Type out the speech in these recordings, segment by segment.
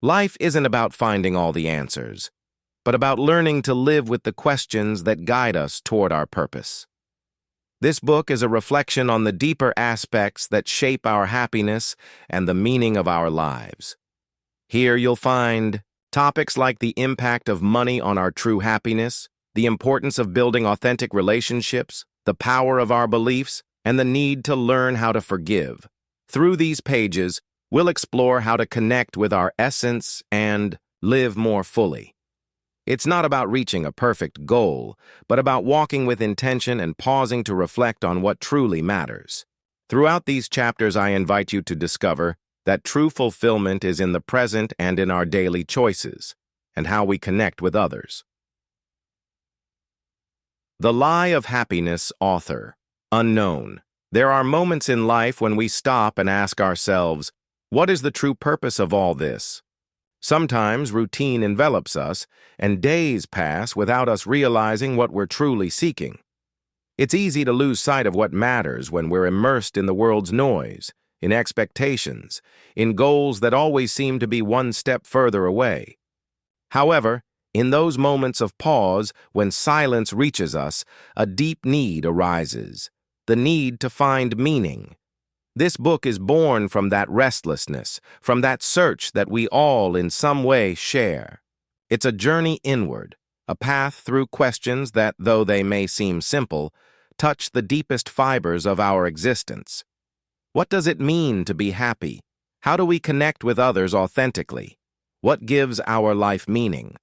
Life isn't about finding all the answers, but about learning to live with the questions that guide us toward our purpose. This book is a reflection on the deeper aspects that shape our happiness and the meaning of our lives. Here you'll find topics like the impact of money on our true happiness, the importance of building authentic relationships, the power of our beliefs, and the need to learn how to forgive. Through these pages, we'll explore how to connect with our essence and live more fully. It's not about reaching a perfect goal, but about walking with intention and pausing to reflect on what truly matters. Throughout these chapters, I invite you to discover that true fulfillment is in the present and in our daily choices, and how we connect with others. The Lie of Happiness, author, unknown. There are moments in life when we stop and ask ourselves, what is the true purpose of all this? Sometimes routine envelops us, and days pass without us realizing what we're truly seeking. It's easy to lose sight of what matters when we're immersed in the world's noise, in expectations, in goals that always seem to be one step further away. However, in those moments of pause, when silence reaches us, a deep need arises, the need to find meaning. This book is born from that restlessness, from that search that we all in some way share. It's a journey inward, a path through questions that, though they may seem simple, touch the deepest fibers of our existence. What does it mean to be happy? How do we connect with others authentically? What gives our life meaning?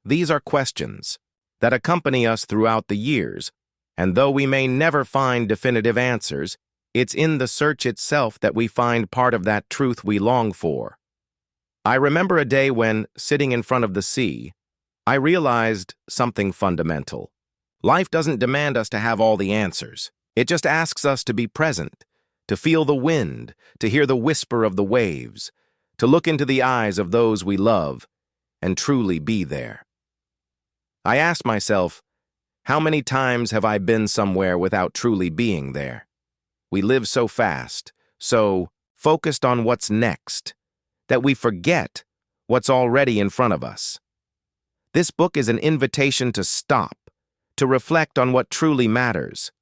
These are questions that accompany us throughout the years, and though we may never find definitive answers, it's in the search itself that we find part of that truth we long for. I remember a day when, sitting in front of the sea, I realized something fundamental. Life doesn't demand us to have all the answers. It just asks us to be present, to feel the wind, to hear the whisper of the waves, to look into the eyes of those we love, and truly be there. I asked myself, how many times have I been somewhere without truly being there? We live so fast, so focused on what's next, that we forget what's already in front of us. This book is an invitation to stop, to reflect on what truly matters,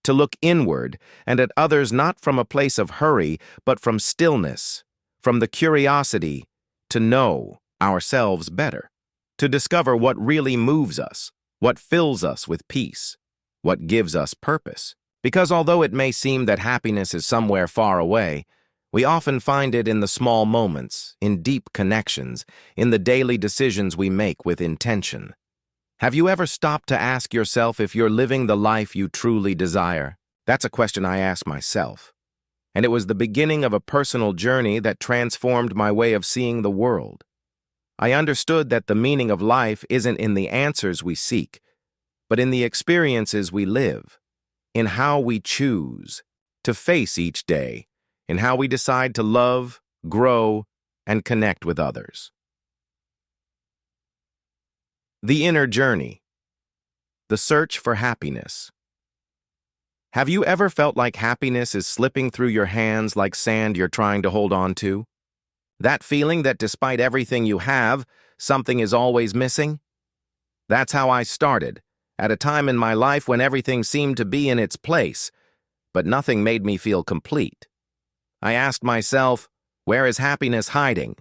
to look inward and at others not from a place of hurry, but from stillness, from the curiosity to know ourselves better, to discover what really moves us, what fills us with peace, what gives us purpose. Because although it may seem that happiness is somewhere far away, we often find it in the small moments, in deep connections, in the daily decisions we make with intention. Have you ever stopped to ask yourself if you're living the life you truly desire? That's a question I asked myself. And it was the beginning of a personal journey that transformed my way of seeing the world. I understood that the meaning of life isn't in the answers we seek, but in the experiences we live, in how we choose to face each day, in how we decide to love, grow, and connect with others. The Inner Journey. The Search for Happiness. Have you ever felt like happiness is slipping through your hands like sand you're trying to hold on to? That feeling that despite everything you have, something is always missing? That's how I started, at a time in my life when everything seemed to be in its place, but nothing made me feel complete. I asked myself, where is happiness hiding?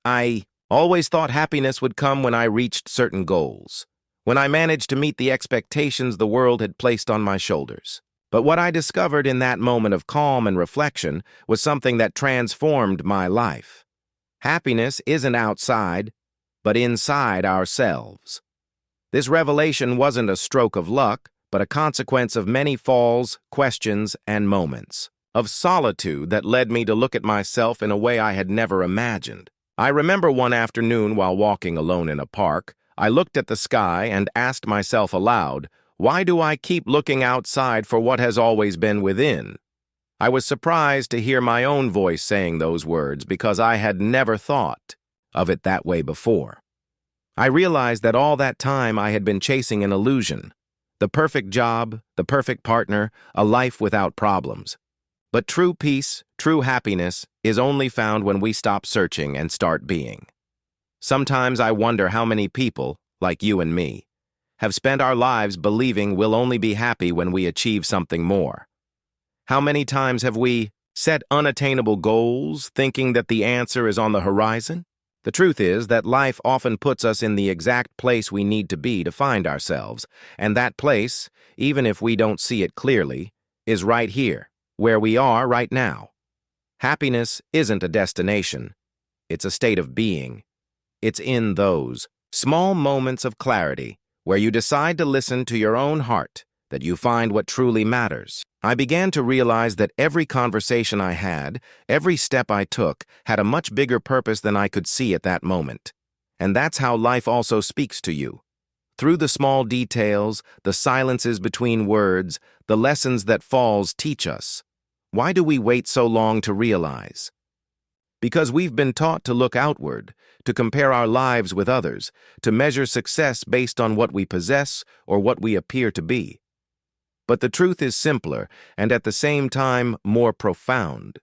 I always thought happiness would come when I reached certain goals, when I managed to meet the expectations the world had placed on my shoulders. But what I discovered in that moment of calm and reflection was something that transformed my life. Happiness isn't outside, but inside ourselves. This revelation wasn't a stroke of luck, but a consequence of many falls, questions, and moments of solitude that led me to look at myself in a way I had never imagined. I remember one afternoon while walking alone in a park, I looked at the sky and asked myself aloud, why do I keep looking outside for what has always been within? I was surprised to hear my own voice saying those words because I had never thought of it that way before. I realized that all that time I had been chasing an illusion, the perfect job, the perfect partner, a life without problems. But true peace, true happiness, is only found when we stop searching and start being. Sometimes I wonder how many people, like you and me, have spent our lives believing we'll only be happy when we achieve something more. How many times have we set unattainable goals, thinking that the answer is on the horizon? The truth is that life often puts us in the exact place we need to be to find ourselves, and that place, even if we don't see it clearly, is right here, where we are right now. Happiness isn't a destination, it's a state of being. It's in those small moments of clarity where you decide to listen to your own heart that you find what truly matters. I began to realize that every conversation I had, every step I took, had a much bigger purpose than I could see at that moment. And that's how life also speaks to you. Through the small details, the silences between words, the lessons that falls teach us. Why do we wait so long to realize? Because we've been taught to look outward, to compare our lives with others, to measure success based on what we possess or what we appear to be. But the truth is simpler and at the same time more profound.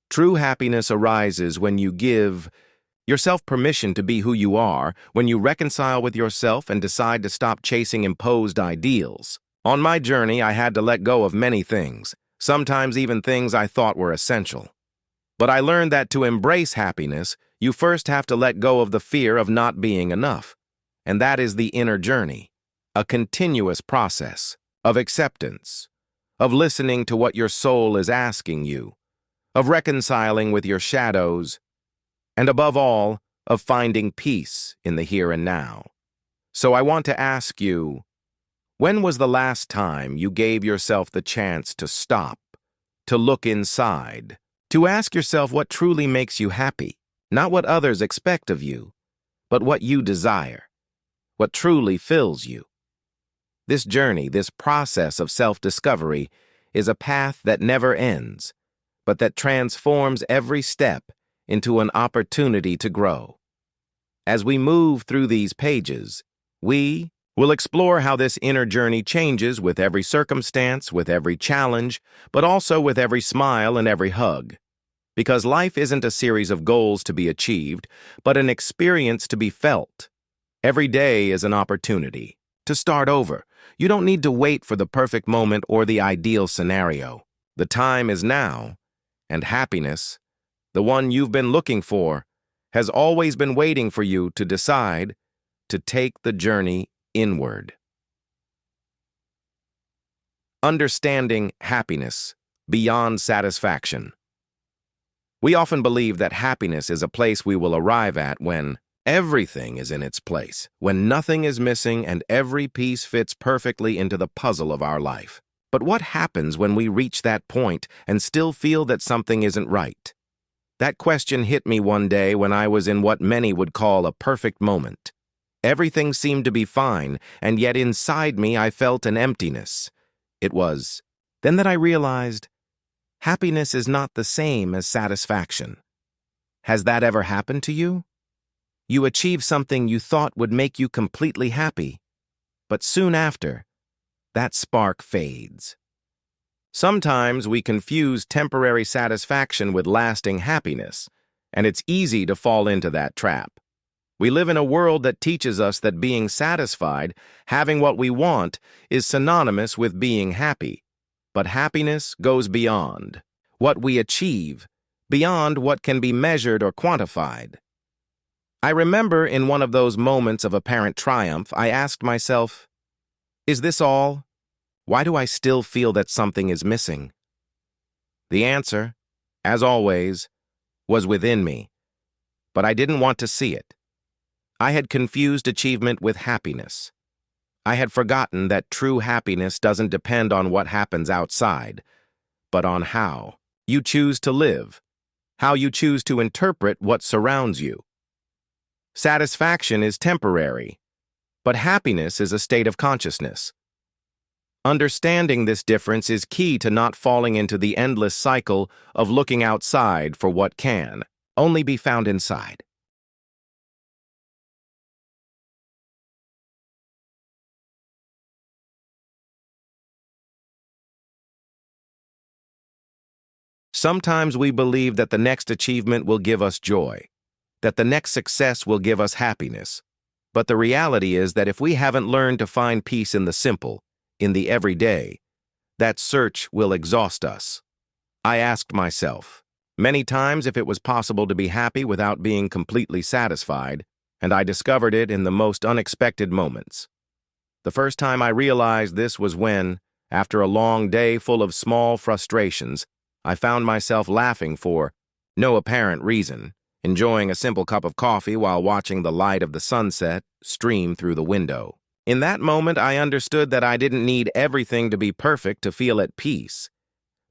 True happiness arises when you give yourself permission to be who you are, when you reconcile with yourself and decide to stop chasing imposed ideals. On my journey, I had to let go of many things, sometimes even things I thought were essential. But I learned that to embrace happiness, you first have to let go of the fear of not being enough. And that is the inner journey, a continuous process of acceptance, of listening to what your soul is asking you, of reconciling with your shadows, and above all, of finding peace in the here and now. So I want to ask you, when was the last time you gave yourself the chance to stop, to look inside, to ask yourself what truly makes you happy, not what others expect of you, but what you desire, what truly fills you? This journey, this process of self-discovery, is a path that never ends, but that transforms every step into an opportunity to grow. As we move through these pages, we will explore how this inner journey changes with every circumstance, with every challenge, but also with every smile and every hug. Because life isn't a series of goals to be achieved, but an experience to be felt. Every day is an opportunity to start over. You don't need to wait for the perfect moment or the ideal scenario. The time is now, and happiness, the one you've been looking for, has always been waiting for you to decide to take the journey inward. Understanding happiness beyond satisfaction. We often believe that happiness is a place we will arrive at when everything is in its place, when nothing is missing and every piece fits perfectly into the puzzle of our life. But what happens when we reach that point and still feel that something isn't right? That question hit me one day when I was in what many would call a perfect moment. Everything seemed to be fine, and yet inside me I felt an emptiness. It was then that I realized happiness is not the same as satisfaction. Has that ever happened to you? You achieve something you thought would make you completely happy, but soon after, that spark fades. Sometimes we confuse temporary satisfaction with lasting happiness, and it's easy to fall into that trap. We live in a world that teaches us that being satisfied, having what we want, is synonymous with being happy. But happiness goes beyond what we achieve, beyond what can be measured or quantified. I remember in one of those moments of apparent triumph, I asked myself, is this all? Why do I still feel that something is missing? The answer, as always, was within me, but I didn't want to see it. I had confused achievement with happiness. I had forgotten that true happiness doesn't depend on what happens outside, but on how you choose to live, how you choose to interpret what surrounds you. Satisfaction is temporary, but happiness is a state of consciousness. Understanding this difference is key to not falling into the endless cycle of looking outside for what can only be found inside. Sometimes we believe that the next achievement will give us joy, that the next success will give us happiness. But the reality is that if we haven't learned to find peace in the simple, in the everyday, that search will exhaust us. I asked myself many times if it was possible to be happy without being completely satisfied, and I discovered it in the most unexpected moments. The first time I realized this was when, after a long day full of small frustrations, I found myself laughing for no apparent reason, enjoying a simple cup of coffee while watching the light of the sunset stream through the window. In that moment, I understood that I didn't need everything to be perfect to feel at peace,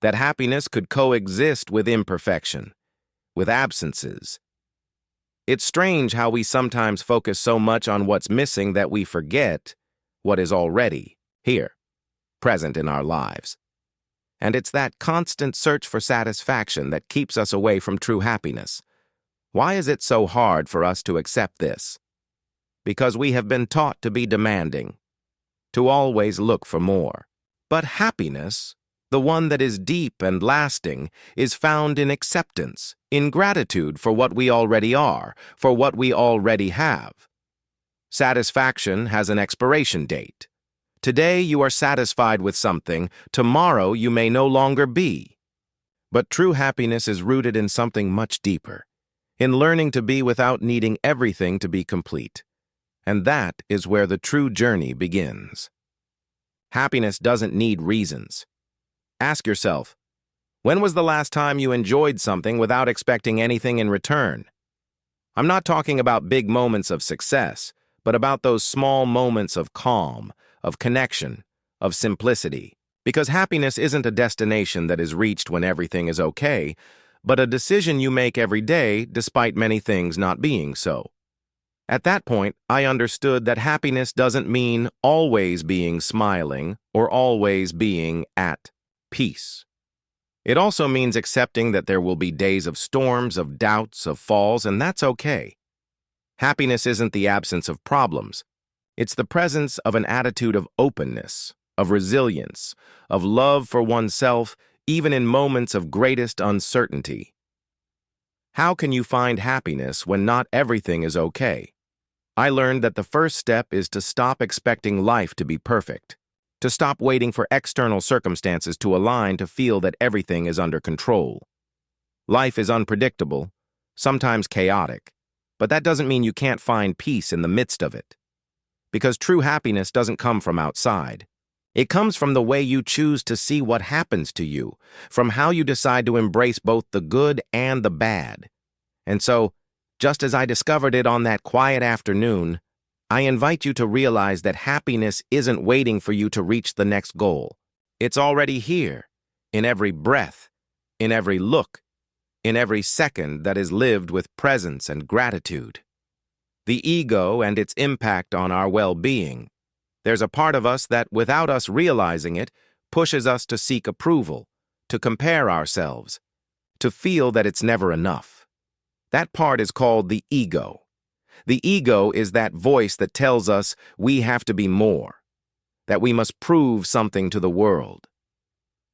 that happiness could coexist with imperfection, with absences. It's strange how we sometimes focus so much on what's missing that we forget what is already here, present in our lives. And it's that constant search for satisfaction that keeps us away from true happiness. Why is it so hard for us to accept this? Because we have been taught to be demanding, to always look for more. But happiness, the one that is deep and lasting, is found in acceptance, in gratitude for what we already are, for what we already have. Satisfaction has an expiration date. Today you are satisfied with something, tomorrow you may no longer be. But true happiness is rooted in something much deeper, in learning to be without needing everything to be complete. And that is where the true journey begins. Happiness doesn't need reasons. Ask yourself, when was the last time you enjoyed something without expecting anything in return? I'm not talking about big moments of success, but about those small moments of calm, of connection, of simplicity. Because happiness isn't a destination that is reached when everything is okay, but a decision you make every day despite many things not being so. At that point, I understood that happiness doesn't mean always being smiling or always being at peace. It also means accepting that there will be days of storms, of doubts, of falls, and that's okay. Happiness isn't the absence of problems. It's the presence of an attitude of openness, of resilience, of love for oneself, even in moments of greatest uncertainty. How can you find happiness when not everything is okay? I learned that the first step is to stop expecting life to be perfect, to stop waiting for external circumstances to align to feel that everything is under control. Life is unpredictable, sometimes chaotic, but that doesn't mean you can't find peace in the midst of it. Because true happiness doesn't come from outside. It comes from the way you choose to see what happens to you, from how you decide to embrace both the good and the bad. And so, just as I discovered it on that quiet afternoon, I invite you to realize that happiness isn't waiting for you to reach the next goal. It's already here, in every breath, in every look, in every second that is lived with presence and gratitude. The ego and its impact on our well-being. There's a part of us that, without us realizing it, pushes us to seek approval, to compare ourselves, to feel that it's never enough. That part is called the ego. The ego is that voice that tells us we have to be more, that we must prove something to the world.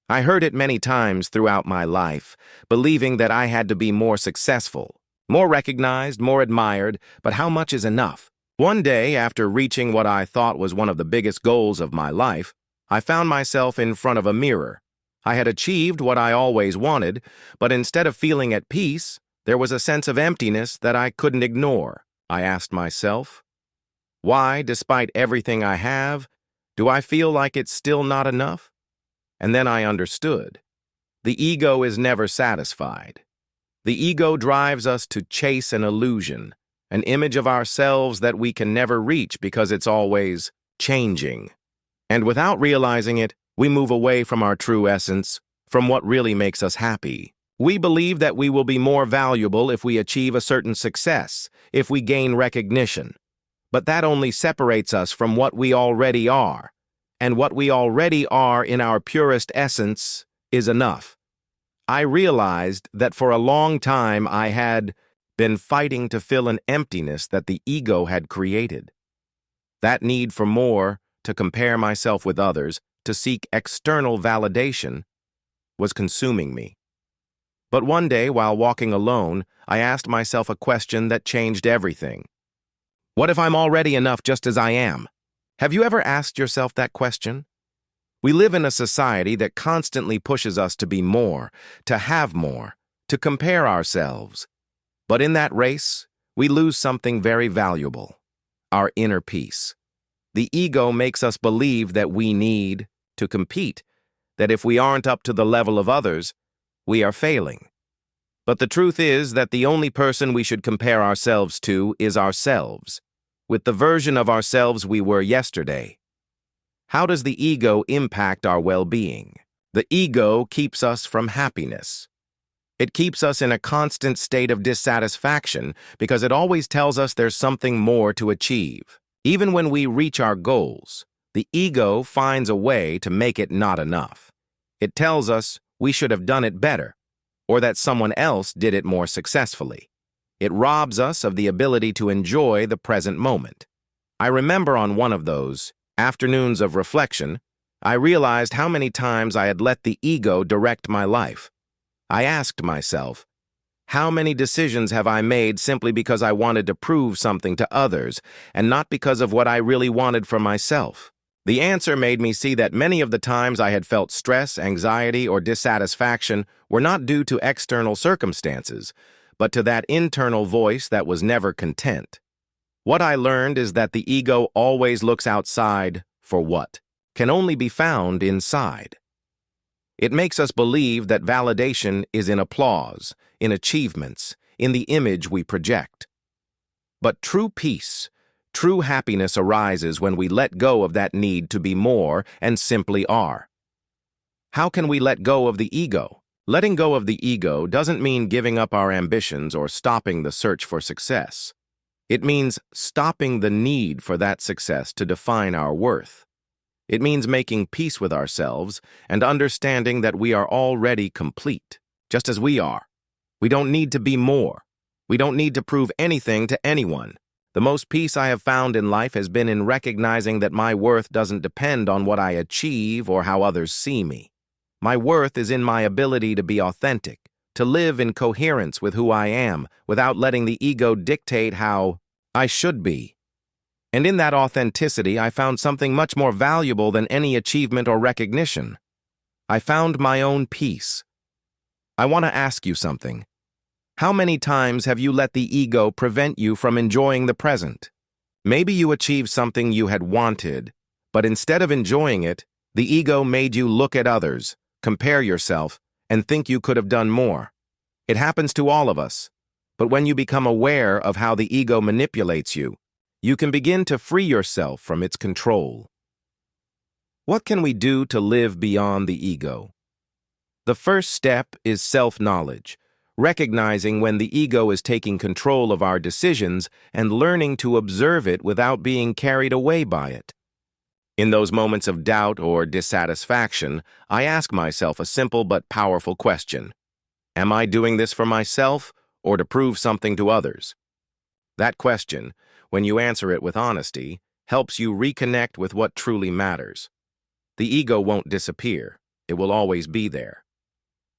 I heard it many times throughout my life, believing that I had to be more successful, more recognized, more admired, but how much is enough? One day, after reaching what I thought was one of the biggest goals of my life, I found myself in front of a mirror. I had achieved what I always wanted, but instead of feeling at peace, there was a sense of emptiness that I couldn't ignore. I asked myself, why, despite everything I have, do I feel like it's still not enough? And then I understood. The ego is never satisfied. The ego drives us to chase an illusion, an image of ourselves that we can never reach because it's always changing. And without realizing it, we move away from our true essence, from what really makes us happy. We believe that we will be more valuable if we achieve a certain success, if we gain recognition. But that only separates us from what we already are. And what we already are in our purest essence is enough. I realized that for a long time I had been fighting to fill an emptiness that the ego had created. That need for more, to compare myself with others, to seek external validation, was consuming me. But one day, while walking alone, I asked myself a question that changed everything. What if I'm already enough just as I am? Have you ever asked yourself that question? We live in a society that constantly pushes us to be more, to have more, to compare ourselves. But in that race, we lose something very valuable: our inner peace. The ego makes us believe that we need to compete, that if we aren't up to the level of others, we are failing. But the truth is that the only person we should compare ourselves to is ourselves, with the version of ourselves we were yesterday. How does the ego impact our well-being? The ego keeps us from happiness. It keeps us in a constant state of dissatisfaction because it always tells us there's something more to achieve. Even when we reach our goals, the ego finds a way to make it not enough. It tells us we should have done it better, or that someone else did it more successfully. It robs us of the ability to enjoy the present moment. I remember on one of those afternoons of reflection, I realized how many times I had let the ego direct my life. I asked myself, how many decisions have I made simply because I wanted to prove something to others and not because of what I really wanted for myself? The answer made me see that many of the times I had felt stress, anxiety, or dissatisfaction were not due to external circumstances, but to that internal voice that was never content. What I learned is that the ego always looks outside for what can only be found inside. It makes us believe that validation is in applause, in achievements, in the image we project. But true peace, true happiness arises when we let go of that need to be more and simply are. How can we let go of the ego? Letting go of the ego doesn't mean giving up our ambitions or stopping the search for success. It means stopping the need for that success to define our worth. It means making peace with ourselves and understanding that we are already complete, just as we are. We don't need to be more. We don't need to prove anything to anyone. The most peace I have found in life has been in recognizing that my worth doesn't depend on what I achieve or how others see me. My worth is in my ability to be authentic, to live in coherence with who I am, without letting the ego dictate how I should be. And in that authenticity, I found something much more valuable than any achievement or recognition. I found my own peace. I want to ask you something. How many times have you let the ego prevent you from enjoying the present? Maybe you achieved something you had wanted, but instead of enjoying it, the ego made you look at others, compare yourself, and think you could have done more. It happens to all of us. But when you become aware of how the ego manipulates you, you can begin to free yourself from its control. What can we do to live beyond the ego? The first step is self-knowledge, recognizing when the ego is taking control of our decisions and learning to observe it without being carried away by it. In those moments of doubt or dissatisfaction, I ask myself a simple but powerful question. Am I doing this for myself or to prove something to others? That question, when you answer it with honesty, helps you reconnect with what truly matters. The ego won't disappear. It will always be there.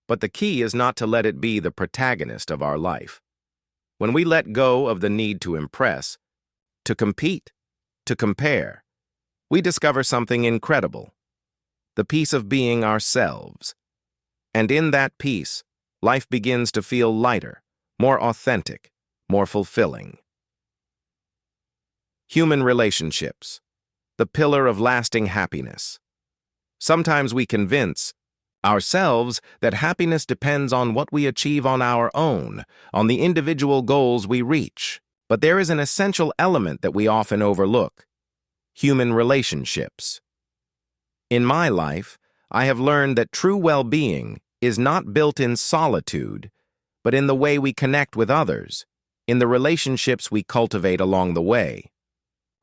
But the key is not to let it be the protagonist of our life. When we let go of the need to impress, to compete, to compare, we discover something incredible: the peace of being ourselves. And in that peace, life begins to feel lighter, more authentic, more fulfilling. Human relationships, the pillar of lasting happiness. Sometimes we convince ourselves that happiness depends on what we achieve on our own, on the individual goals we reach. But there is an essential element that we often overlook: human relationships. In my life, I have learned that true well-being is not built in solitude, but in the way we connect with others, in the relationships we cultivate along the way.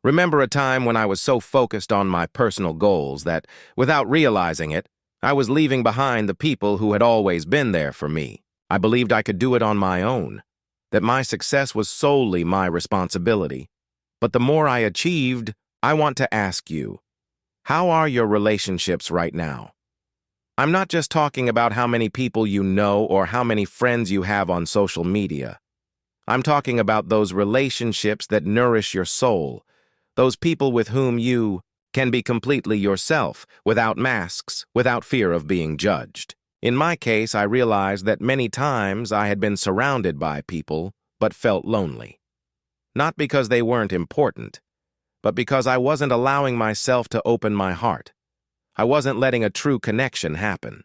Remember a time when I was so focused on my personal goals that, without realizing it, I was leaving behind the people who had always been there for me. I believed I could do it on my own, that my success was solely my responsibility. But the more I achieved, I want to ask you, how are your relationships right now? I'm not just talking about how many people you know or how many friends you have on social media. I'm talking about those relationships that nourish your soul, those people with whom you can be completely yourself, without masks, without fear of being judged. In my case, I realized that many times I had been surrounded by people, but felt lonely. Not because they weren't important, but because I wasn't allowing myself to open my heart. I wasn't letting a true connection happen.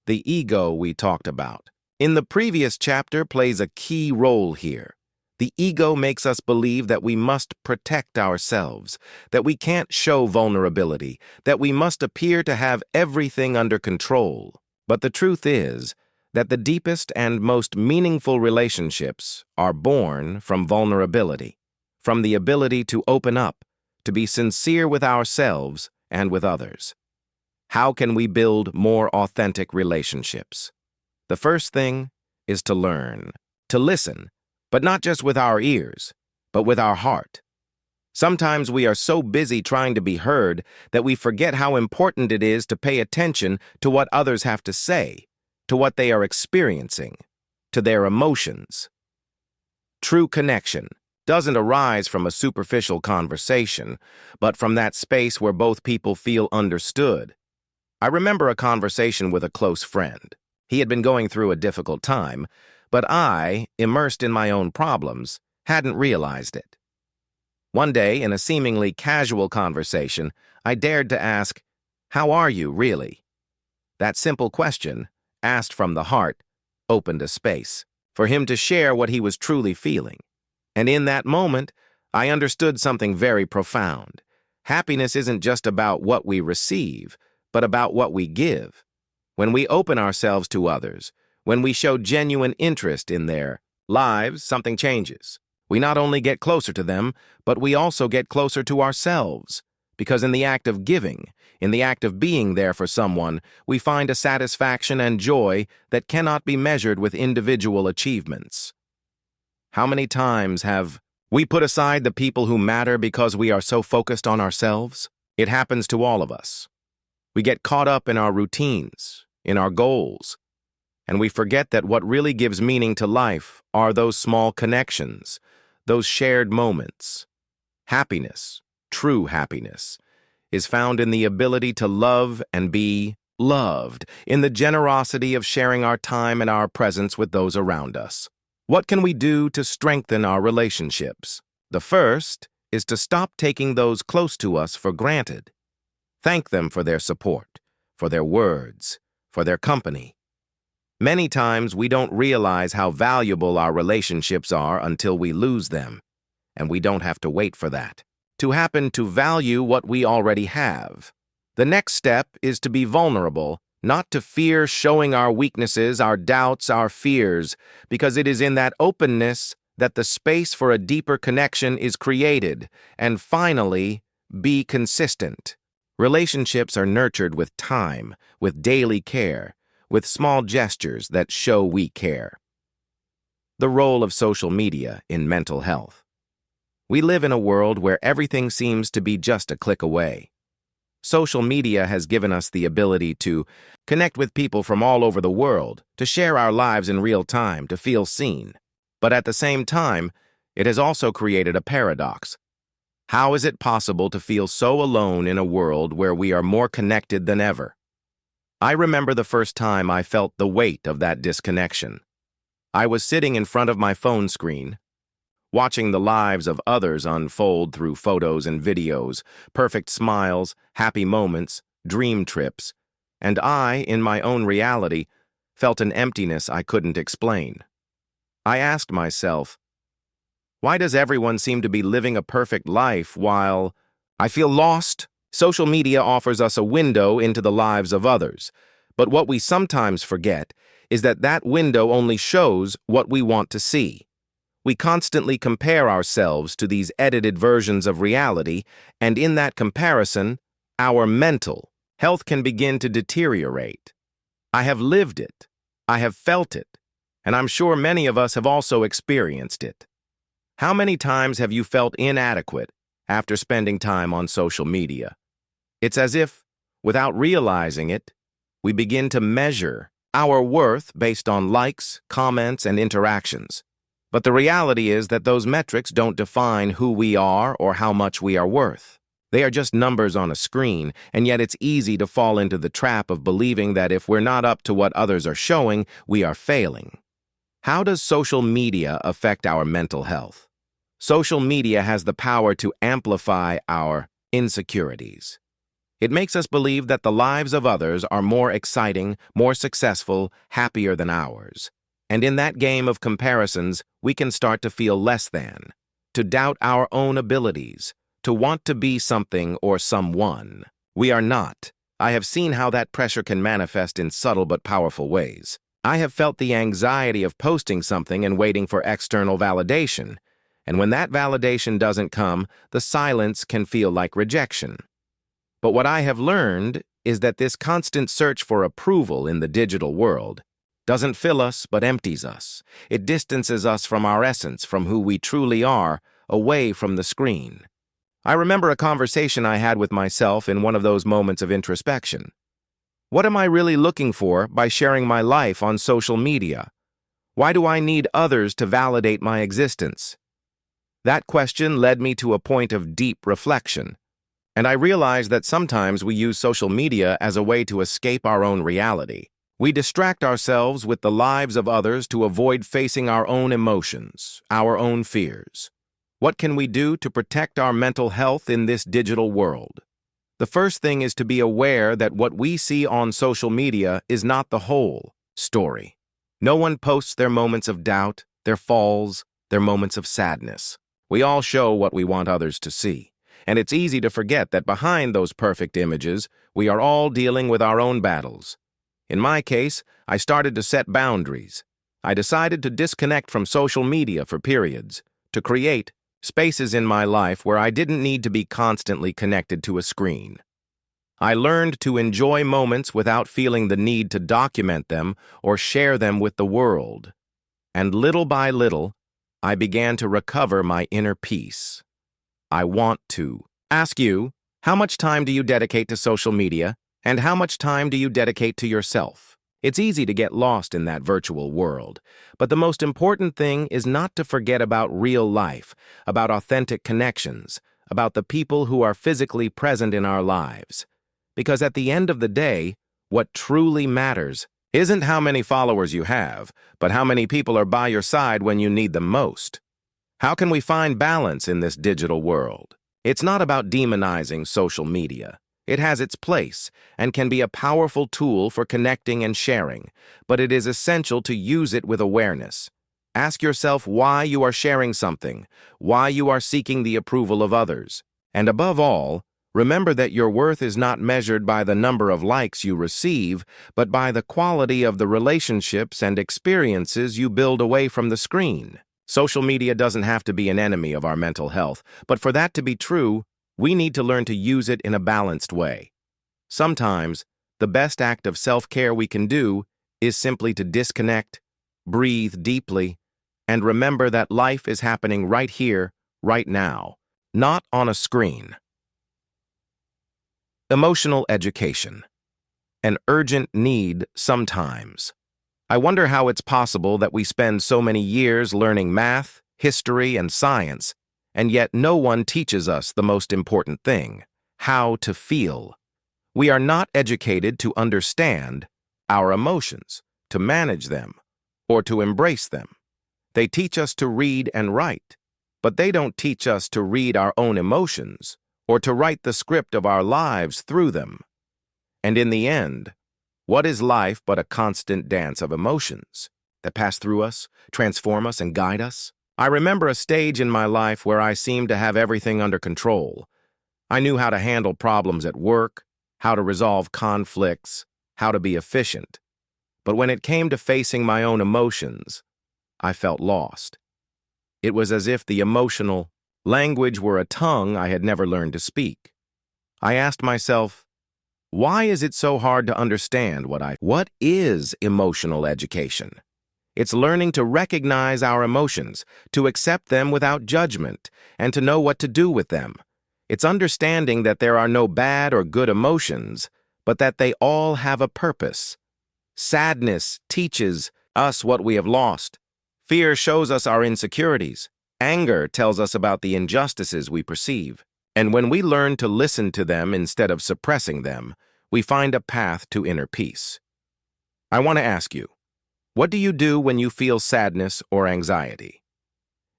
The ego we talked about in the previous chapter plays a key role here. The ego makes us believe that we must protect ourselves, that we can't show vulnerability, that we must appear to have everything under control. But the truth is that the deepest and most meaningful relationships are born from vulnerability, from the ability to open up, to be sincere with ourselves and with others. How can we build more authentic relationships? The first thing is to learn, to listen, but not just with our ears, but with our heart. Sometimes we are so busy trying to be heard that we forget how important it is to pay attention to what others have to say, to what they are experiencing, to their emotions. True connection doesn't arise from a superficial conversation, but from that space where both people feel understood. I remember a conversation with a close friend. He had been going through a difficult time, but I, immersed in my own problems, hadn't realized it. One day, in a seemingly casual conversation, I dared to ask, "How are you, really?" That simple question, asked from the heart, opened a space for him to share what he was truly feeling. And in that moment, I understood something very profound. Happiness isn't just about what we receive, but about what we give. When we open ourselves to others, when we show genuine interest in their lives, something changes. We not only get closer to them, but we also get closer to ourselves. Because in the act of giving, in the act of being there for someone, we find a satisfaction and joy that cannot be measured with individual achievements. How many times have we put aside the people who matter because we are so focused on ourselves? It happens to all of us. We get caught up in our routines, in our goals, and we forget that what really gives meaning to life are those small connections, those shared moments. Happiness, true happiness, is found in the ability to love and be loved, in the generosity of sharing our time and our presence with those around us. What can we do to strengthen our relationships? The first is to stop taking those close to us for granted. Thank them for their support, for their words, for their company. Many times we don't realize how valuable our relationships are until we lose them, and we don't have to wait for that to happen to value what we already have. The next step is to be vulnerable, not to fear showing our weaknesses, our doubts, our fears, because it is in that openness that the space for a deeper connection is created. And finally, be consistent. Relationships are nurtured with time, with daily care, with small gestures that show we care. The role of social media in mental health. We live in a world where everything seems to be just a click away. Social media has given us the ability to connect with people from all over the world, to share our lives in real time, to feel seen. But at the same time, it has also created a paradox. How is it possible to feel so alone in a world where we are more connected than ever? I remember the first time I felt the weight of that disconnection. I was sitting in front of my phone screen, watching the lives of others unfold through photos and videos, perfect smiles, happy moments, dream trips, and I, in my own reality, felt an emptiness I couldn't explain. I asked myself, why does everyone seem to be living a perfect life while I feel lost? Social media offers us a window into the lives of others, but what we sometimes forget is that that window only shows what we want to see. We constantly compare ourselves to these edited versions of reality, and in that comparison, our mental health can begin to deteriorate. I have lived it, I have felt it, and I'm sure many of us have also experienced it. How many times have you felt inadequate after spending time on social media? It's as if, without realizing it, We begin to measure our worth based on likes, comments, and interactions. But the reality is that those metrics don't define who we are or how much we are worth. They are just numbers on a screen, and yet it's easy to fall into the trap of believing that if we're not up to what others are showing, we are failing. How does social media affect our mental health? Social media has the power to amplify our insecurities. It makes us believe that the lives of others are more exciting, more successful, happier than ours. And in that game of comparisons, we can start to feel less than, to doubt our own abilities, to want to be something or someone we are not. I have seen how that pressure can manifest in subtle but powerful ways. I have felt the anxiety of posting something and waiting for external validation. And when that validation doesn't come, the silence can feel like rejection. But what I have learned is that this constant search for approval in the digital world doesn't fill us but empties us. It distances us from our essence, from who we truly are, away from the screen. I remember a conversation I had with myself in one of those moments of introspection. What am I really looking for by sharing my life on social media? Why do I need others to validate my existence? That question led me to a point of deep reflection, and I realized that sometimes we use social media as a way to escape our own reality. We distract ourselves with the lives of others to avoid facing our own emotions, our own fears. What can we do to protect our mental health in this digital world? The first thing is to be aware that what we see on social media is not the whole story. No one posts their moments of doubt, their falls, their moments of sadness. We all show what we want others to see. And it's easy to forget that behind those perfect images, we are all dealing with our own battles. In my case, I started to set boundaries. I decided to disconnect from social media for periods, to create spaces in my life where I didn't need to be constantly connected to a screen. I learned to enjoy moments without feeling the need to document them or share them with the world. And little by little, I began to recover my inner peace. I want to ask you, how much time do you dedicate to social media? And how much time do you dedicate to yourself? It's easy to get lost in that virtual world, but the most important thing is not to forget about real life, about authentic connections, about the people who are physically present in our lives. Because at the end of the day, what truly matters isn't how many followers you have, but how many people are by your side when you need them most. How can we find balance in this digital world? It's not about demonizing social media. It has its place and can be a powerful tool for connecting and sharing, but it is essential to use it with awareness. Ask yourself why you are sharing something, why you are seeking the approval of others. And above all, remember that your worth is not measured by the number of likes you receive, but by the quality of the relationships and experiences you build away from the screen. Social media doesn't have to be an enemy of our mental health, but for that to be true, we need to learn to use it in a balanced way. Sometimes, the best act of self-care we can do is simply to disconnect, breathe deeply, and remember that life is happening right here, right now, not on a screen. Emotional education. An urgent need sometimes. I wonder how it's possible that we spend so many years learning math, history, and science, and yet no one teaches us the most important thing, how to feel. We are not educated to understand our emotions, to manage them, or to embrace them. They teach us to read and write, but they don't teach us to read our own emotions or to write the script of our lives through them. And in the end, what is life but a constant dance of emotions that pass through us, transform us, and guide us? I remember a stage in my life where I seemed to have everything under control. I knew how to handle problems at work, how to resolve conflicts, how to be efficient. But when it came to facing my own emotions, I felt lost. It was as if the emotional language were a tongue I had never learned to speak. I asked myself, why is it so hard to understand what is emotional education? It's learning to recognize our emotions, to accept them without judgment, and to know what to do with them. It's understanding that there are no bad or good emotions, but that they all have a purpose. Sadness teaches us what we have lost. Fear shows us our insecurities. Anger tells us about the injustices we perceive. And when we learn to listen to them instead of suppressing them, we find a path to inner peace. I want to ask you, what do you do when you feel sadness or anxiety?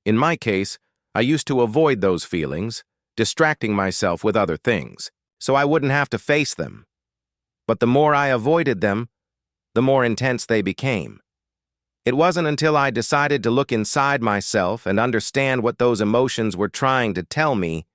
In my case, I used to avoid those feelings, distracting myself with other things, so I wouldn't have to face them. But the more I avoided them, the more intense they became. It wasn't until I decided to look inside myself and understand what those emotions were trying to tell me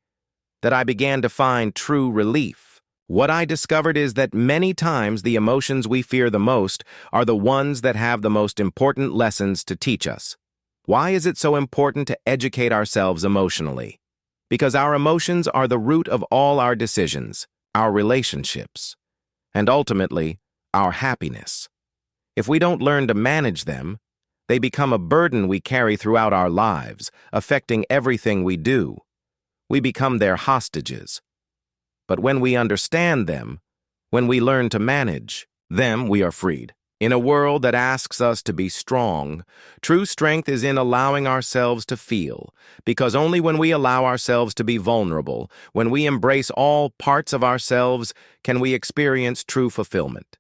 that I began to find true relief. What I discovered is that many times the emotions we fear the most are the ones that have the most important lessons to teach us. Why is it so important to educate ourselves emotionally? Because our emotions are the root of all our decisions, our relationships, and ultimately, our happiness. If we don't learn to manage them, they become a burden we carry throughout our lives, affecting everything we do. We become their hostages. But when we understand them, when we learn to manage them, we are freed. In a world that asks us to be strong, true strength is in allowing ourselves to feel, because only when we allow ourselves to be vulnerable, when we embrace all parts of ourselves, can we experience true fulfillment.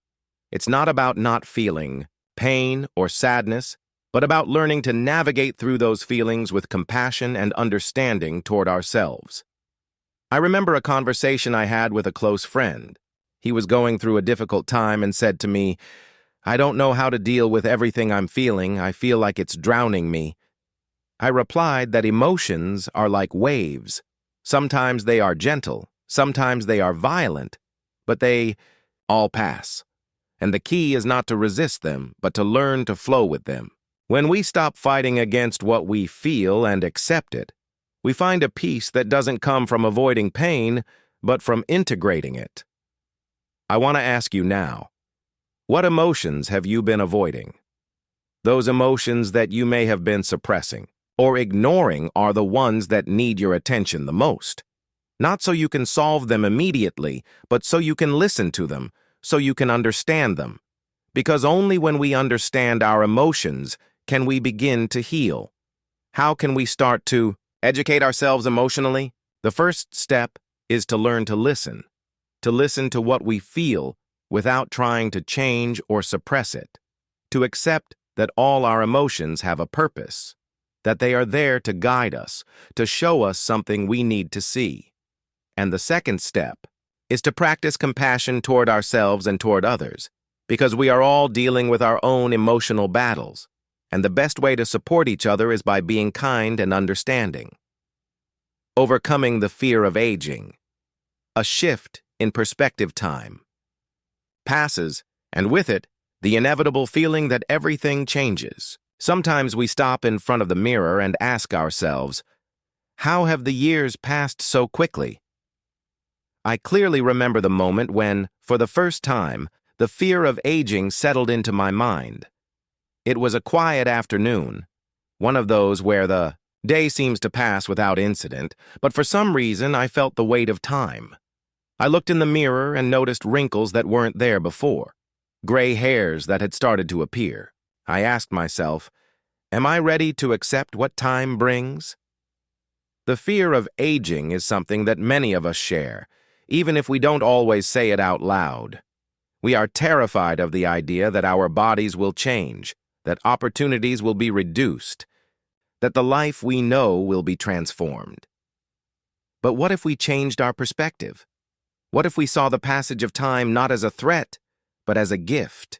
It's not about not feeling pain or sadness, but about learning to navigate through those feelings with compassion and understanding toward ourselves. I remember a conversation I had with a close friend. He was going through a difficult time and said to me, "I don't know how to deal with everything I'm feeling. I feel like it's drowning me." I replied that emotions are like waves. Sometimes they are gentle, sometimes they are violent, but they all pass. And the key is not to resist them, but to learn to flow with them. When we stop fighting against what we feel and accept it, we find a peace that doesn't come from avoiding pain, but from integrating it. I want to ask you now, what emotions have you been avoiding? Those emotions that you may have been suppressing or ignoring are the ones that need your attention the most. Not so you can solve them immediately, but so you can listen to them, so you can understand them. Because only when we understand our emotions can we begin to heal. How can we start to educate ourselves emotionally? The first step is to learn to listen to what we feel without trying to change or suppress it, to accept that all our emotions have a purpose, that they are there to guide us, to show us something we need to see. And the second step is to practice compassion toward ourselves and toward others, because we are all dealing with our own emotional battles, and the best way to support each other is by being kind and understanding. Overcoming the fear of aging. A shift in perspective. Time passes, and with it, the inevitable feeling that everything changes. Sometimes we stop in front of the mirror and ask ourselves, how have the years passed so quickly? I clearly remember the moment when, for the first time, the fear of aging settled into my mind. It was a quiet afternoon, one of those where the day seems to pass without incident, but for some reason I felt the weight of time. I looked in the mirror and noticed wrinkles that weren't there before, gray hairs that had started to appear. I asked myself, am I ready to accept what time brings? The fear of aging is something that many of us share, even if we don't always say it out loud. We are terrified of the idea that our bodies will change, that opportunities will be reduced, that the life we know will be transformed. But what if we changed our perspective? What if we saw the passage of time not as a threat, but as a gift?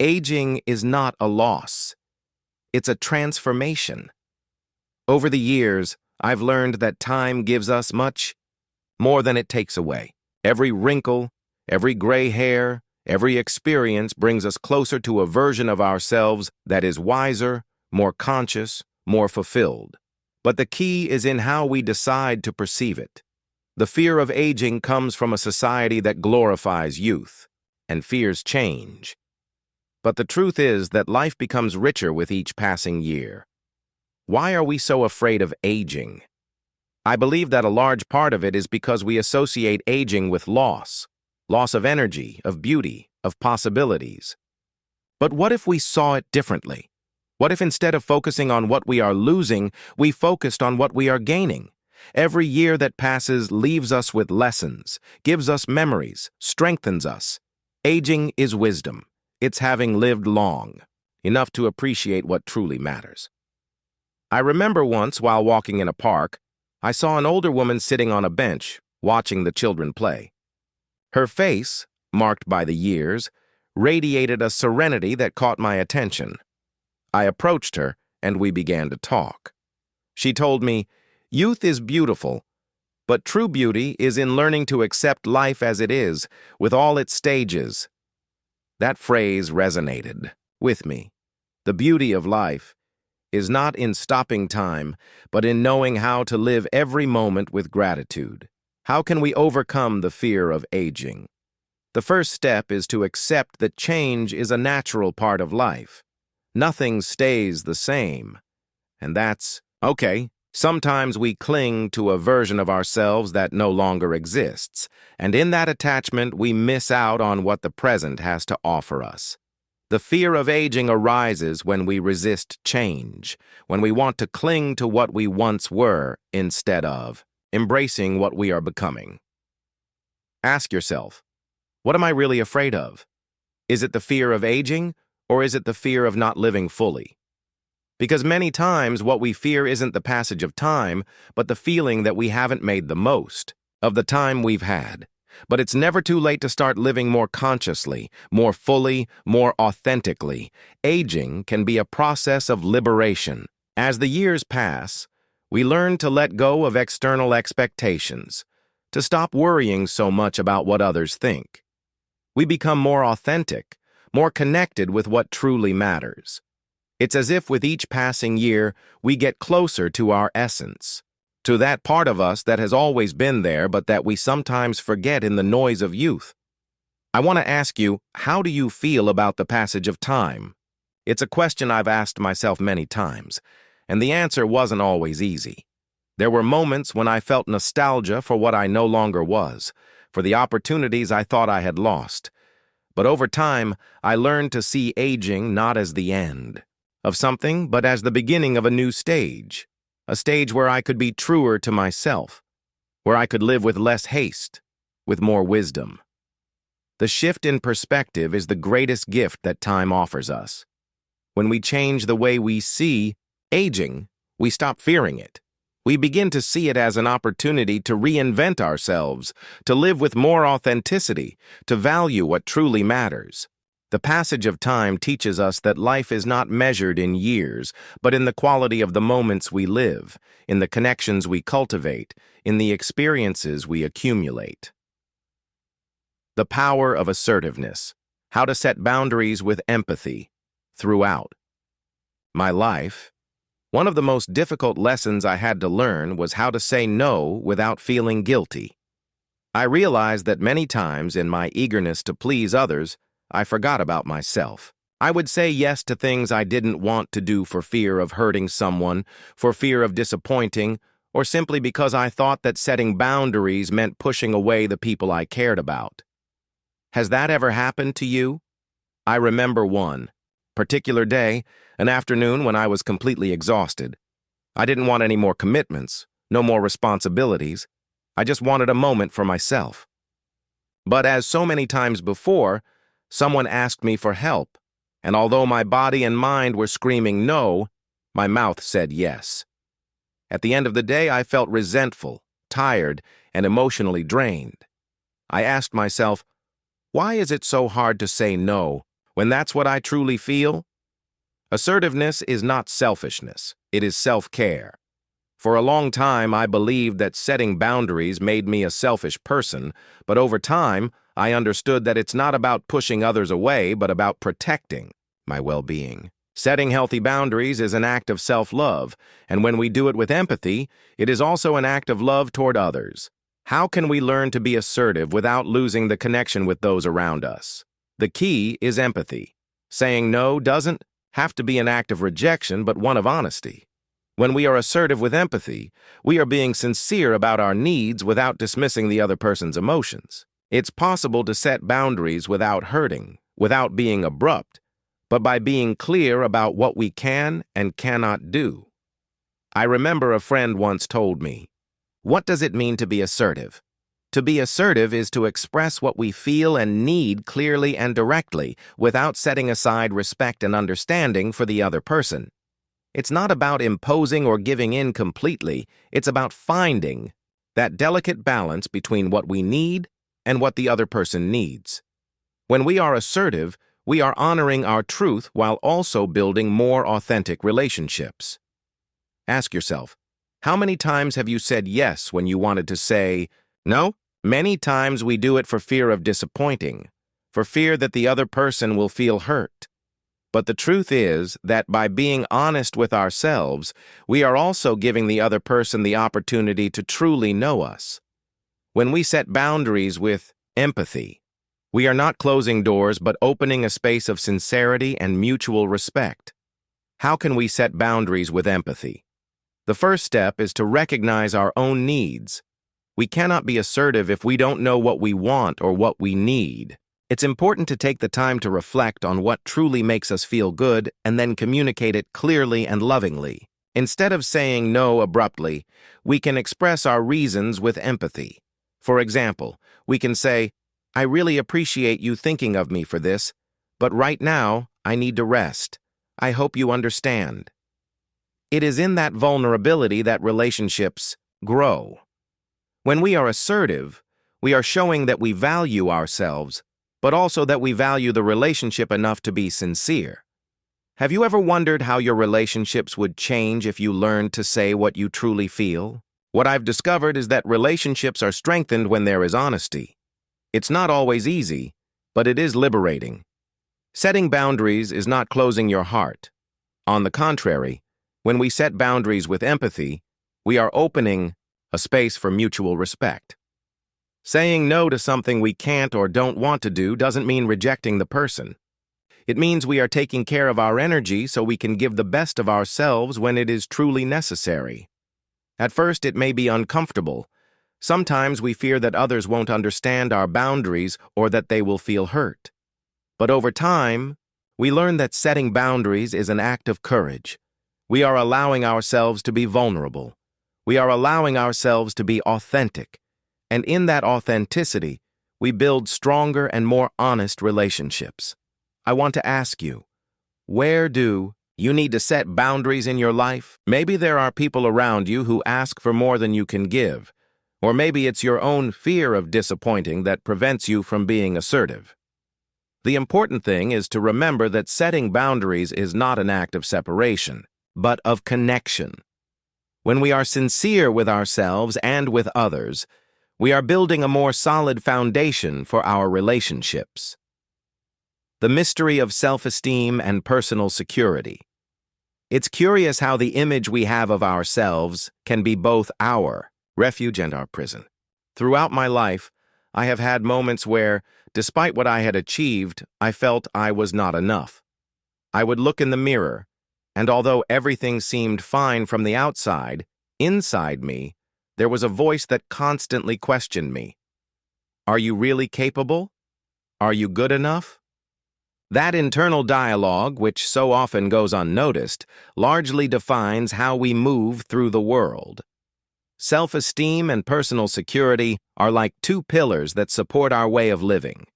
Aging is not a loss. It's a transformation. Over the years, I've learned that time gives us much more than it takes away. Every wrinkle, every gray hair, every experience brings us closer to a version of ourselves that is wiser, more conscious, more fulfilled. But the key is in how we decide to perceive it. The fear of aging comes from a society that glorifies youth and fears change. But the truth is that life becomes richer with each passing year. Why are we so afraid of aging? I believe that a large part of it is because we associate aging with loss. loss of energy, of beauty, of possibilities. But what if we saw it differently? What if instead of focusing on what we are losing, we focused on what we are gaining? Every year that passes leaves us with lessons, gives us memories, strengthens us. Aging is wisdom. It's having lived long, enough to appreciate what truly matters. I remember once, while walking in a park, I saw an older woman sitting on a bench, watching the children play. Her face, marked by the years, radiated a serenity that caught my attention. I approached her, and we began to talk. She told me, "Youth is beautiful, but true beauty is in learning to accept life as it is, with all its stages." That phrase resonated with me. The beauty of life is not in stopping time, but in knowing how to live every moment with gratitude. How can we overcome the fear of aging? The first step is to accept that change is a natural part of life. Nothing stays the same. And that's okay. Sometimes we cling to a version of ourselves that no longer exists, and in that attachment we miss out on what the present has to offer us. The fear of aging arises when we resist change, when we want to cling to what we once were instead of embracing what we are becoming. Ask yourself, what am I really afraid of? Is it the fear of aging, or is it the fear of not living fully? Because many times what we fear isn't the passage of time, but the feeling that we haven't made the most of the time we've had. But it's never too late to start living more consciously, more fully, more authentically. Aging can be a process of liberation. As the years pass, we learn to let go of external expectations, to stop worrying so much about what others think. We become more authentic, more connected with what truly matters. It's as if with each passing year, we get closer to our essence, to that part of us that has always been there but that we sometimes forget in the noise of youth. I want to ask you, how do you feel about the passage of time? It's a question I've asked myself many times, and the answer wasn't always easy. There were moments when I felt nostalgia for what I no longer was, for the opportunities I thought I had lost. But over time, I learned to see aging not as the end of something, but as the beginning of a new stage, a stage where I could be truer to myself, where I could live with less haste, with more wisdom. The shift in perspective is the greatest gift that time offers us. When we change the way we see aging, we stop fearing it. We begin to see it as an opportunity to reinvent ourselves, to live with more authenticity, to value what truly matters. The passage of time teaches us that life is not measured in years, but in the quality of the moments we live, in the connections we cultivate, in the experiences we accumulate. The power of assertiveness. How to set boundaries with empathy throughout my life. One of the most difficult lessons I had to learn was how to say no without feeling guilty. I realized that many times in my eagerness to please others, I forgot about myself. I would say yes to things I didn't want to do for fear of hurting someone, for fear of disappointing, or simply because I thought that setting boundaries meant pushing away the people I cared about. Has that ever happened to you? I remember one particular day, an afternoon when I was completely exhausted. I didn't want any more commitments, no more responsibilities. I just wanted a moment for myself. But as so many times before, someone asked me for help, and although my body and mind were screaming no, my mouth said yes. At the end of the day, I felt resentful, tired, and emotionally drained. I asked myself, why is it so hard to say no when that's what I truly feel? Assertiveness is not selfishness, it is self-care. For a long time, I believed that setting boundaries made me a selfish person, but over time, I understood that it's not about pushing others away, but about protecting my well-being. Setting healthy boundaries is an act of self-love, and when we do it with empathy, it is also an act of love toward others. How can we learn to be assertive without losing the connection with those around us? The key is empathy. Saying no doesn't have to be an act of rejection, but one of honesty. When we are assertive with empathy, we are being sincere about our needs without dismissing the other person's emotions. It's possible to set boundaries without hurting, without being abrupt, but by being clear about what we can and cannot do. I remember a friend once told me, "What does it mean to be assertive?" To be assertive is to express what we feel and need clearly and directly, without setting aside respect and understanding for the other person. It's not about imposing or giving in completely, it's about finding that delicate balance between what we need and what the other person needs. When we are assertive, we are honoring our truth while also building more authentic relationships. Ask yourself, how many times have you said yes when you wanted to say no? Many times we do it for fear of disappointing, for fear that the other person will feel hurt. But the truth is that by being honest with ourselves, we are also giving the other person the opportunity to truly know us. When we set boundaries with empathy, we are not closing doors but opening a space of sincerity and mutual respect. How can we set boundaries with empathy? The first step is to recognize our own needs. We cannot be assertive if we don't know what we want or what we need. It's important to take the time to reflect on what truly makes us feel good and then communicate it clearly and lovingly. Instead of saying no abruptly, we can express our reasons with empathy. For example, we can say, "I really appreciate you thinking of me for this, but right now I need to rest. I hope you understand." It is in that vulnerability that relationships grow. When we are assertive, we are showing that we value ourselves, but also that we value the relationship enough to be sincere. Have you ever wondered how your relationships would change if you learned to say what you truly feel? What I've discovered is that relationships are strengthened when there is honesty. It's not always easy, but it is liberating. Setting boundaries is not closing your heart. On the contrary, when we set boundaries with empathy, we are opening a space for mutual respect. Saying no to something we can't or don't want to do doesn't mean rejecting the person. It means we are taking care of our energy so we can give the best of ourselves when it is truly necessary. At first, it may be uncomfortable. Sometimes we fear that others won't understand our boundaries or that they will feel hurt. But over time, we learn that setting boundaries is an act of courage. We are allowing ourselves to be vulnerable. We are allowing ourselves to be authentic. And in that authenticity, we build stronger and more honest relationships. I want to ask you, where do you need to set boundaries in your life? Maybe there are people around you who ask for more than you can give, or maybe it's your own fear of disappointing that prevents you from being assertive. The important thing is to remember that setting boundaries is not an act of separation, but of connection. When we are sincere with ourselves and with others, we are building a more solid foundation for our relationships. The mystery of self-esteem and personal security. It's curious how the image we have of ourselves can be both our refuge and our prison. Throughout my life, I have had moments where, despite what I had achieved, I felt I was not enough. I would look in the mirror, and although everything seemed fine from the outside, inside me, there was a voice that constantly questioned me. Are you really capable? Are you good enough? That internal dialogue, which so often goes unnoticed, largely defines how we move through the world. Self-esteem and personal security are like two pillars that support our way of living.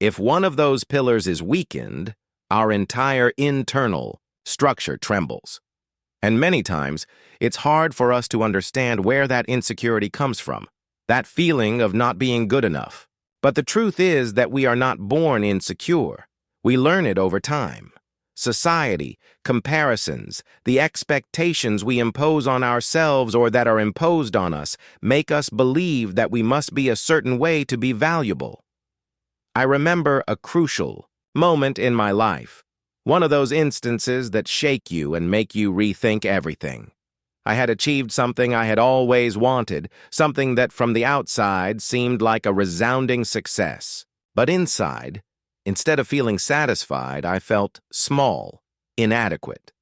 If one of those pillars is weakened, our entire internal structure trembles. And many times, it's hard for us to understand where that insecurity comes from, that feeling of not being good enough. But the truth is that we are not born insecure. We learn it over time. Society, comparisons, the expectations we impose on ourselves or that are imposed on us make us believe that we must be a certain way to be valuable. I remember a crucial moment in my life. One of those instances that shake you and make you rethink everything. I had achieved something I had always wanted, something that from the outside seemed like a resounding success. But inside, instead of feeling satisfied, I felt small, inadequate.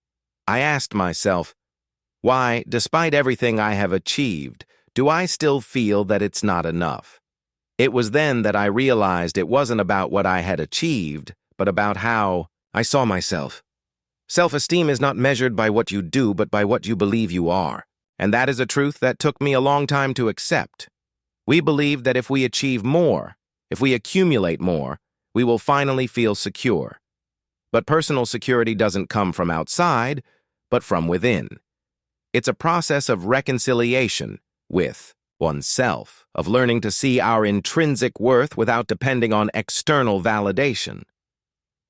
I asked myself, why, despite everything I have achieved, do I still feel that it's not enough? It was then that I realized it wasn't about what I had achieved, but about how I saw myself. Self-esteem is not measured by what you do, but by what you believe you are. And that is a truth that took me a long time to accept. We believe that if we achieve more, if we accumulate more, we will finally feel secure. But personal security doesn't come from outside, but from within. It's a process of reconciliation with oneself, of learning to see our intrinsic worth without depending on external validation.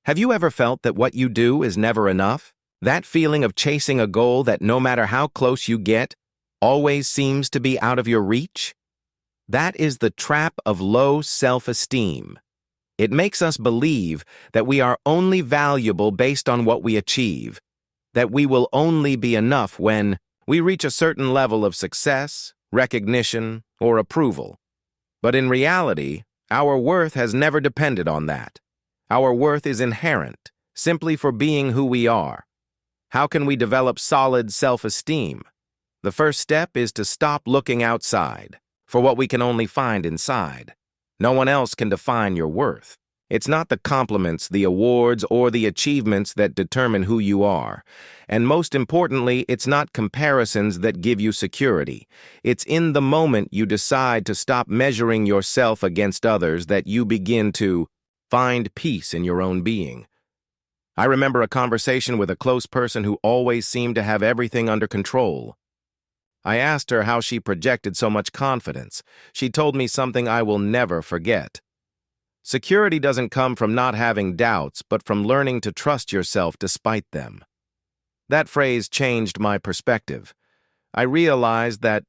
Have you ever felt that what you do is never enough? That feeling of chasing a goal that no matter how close you get, always seems to be out of your reach? That is the trap of low self-esteem. It makes us believe that we are only valuable based on what we achieve, that we will only be enough when we reach a certain level of success, recognition, or approval. But in reality, our worth has never depended on that. Our worth is inherent, simply for being who we are. How can we develop solid self-esteem? The first step is to stop looking outside for what we can only find inside. No one else can define your worth. It's not the compliments, the awards, or the achievements that determine who you are. And most importantly, it's not comparisons that give you security. It's in the moment you decide to stop measuring yourself against others that you begin to find peace in your own being. I remember a conversation with a close person who always seemed to have everything under control. I asked her how she projected so much confidence. She told me something I will never forget. Security doesn't come from not having doubts, but from learning to trust yourself despite them. That phrase changed my perspective. I realized that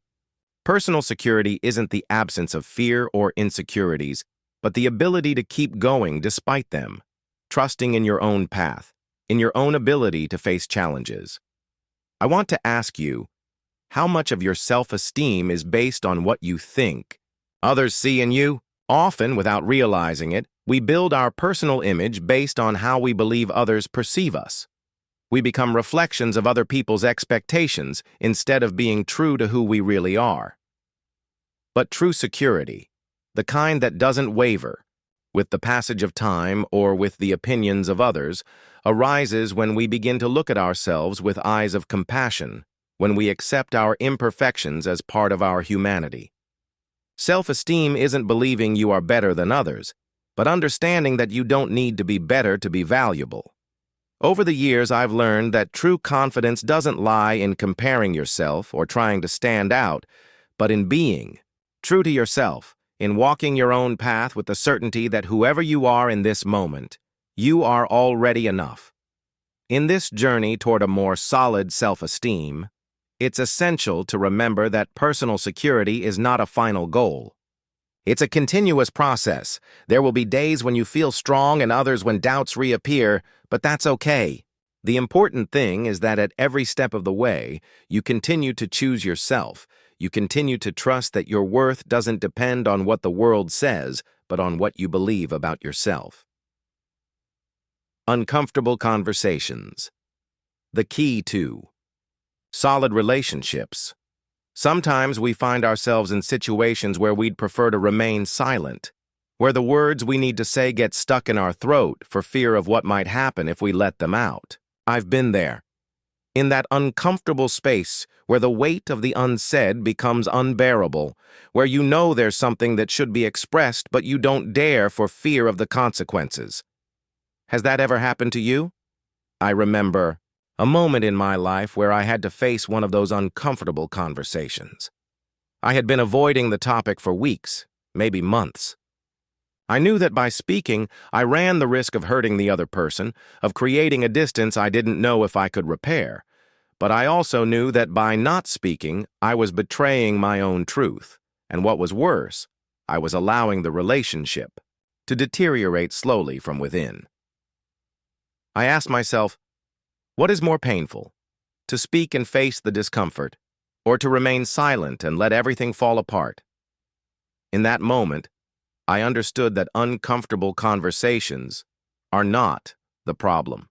personal security isn't the absence of fear or insecurities, but the ability to keep going despite them, trusting in your own path, in your own ability to face challenges. I want to ask you, how much of your self-esteem is based on what you think others see in you? Often, without realizing it, we build our personal image based on how we believe others perceive us. We become reflections of other people's expectations instead of being true to who we really are. But true security, the kind that doesn't waver with the passage of time or with the opinions of others, arises when we begin to look at ourselves with eyes of compassion, when we accept our imperfections as part of our humanity. Self-esteem isn't believing you are better than others, but understanding that you don't need to be better to be valuable. Over the years, I've learned that true confidence doesn't lie in comparing yourself or trying to stand out, but in being true to yourself, in walking your own path with the certainty that whoever you are in this moment, you are already enough. In this journey toward a more solid self-esteem, it's essential to remember that personal security is not a final goal. It's a continuous process. There will be days when you feel strong and others when doubts reappear, but that's okay. The important thing is that at every step of the way, you continue to choose yourself. You continue to trust that your worth doesn't depend on what the world says, but on what you believe about yourself. Uncomfortable conversations. The key to solid relationships. Sometimes we find ourselves in situations where we'd prefer to remain silent, where the words we need to say get stuck in our throat for fear of what might happen if we let them out. I've been there. In that uncomfortable space where the weight of the unsaid becomes unbearable, where you know there's something that should be expressed but you don't dare for fear of the consequences. Has that ever happened to you? I remember a moment in my life where I had to face one of those uncomfortable conversations. I had been avoiding the topic for weeks, maybe months. I knew that by speaking, I ran the risk of hurting the other person, of creating a distance I didn't know if I could repair. But I also knew that by not speaking, I was betraying my own truth. And what was worse, I was allowing the relationship to deteriorate slowly from within. I asked myself, what is more painful, to speak and face the discomfort, or to remain silent and let everything fall apart? In that moment, I understood that uncomfortable conversations are not the problem.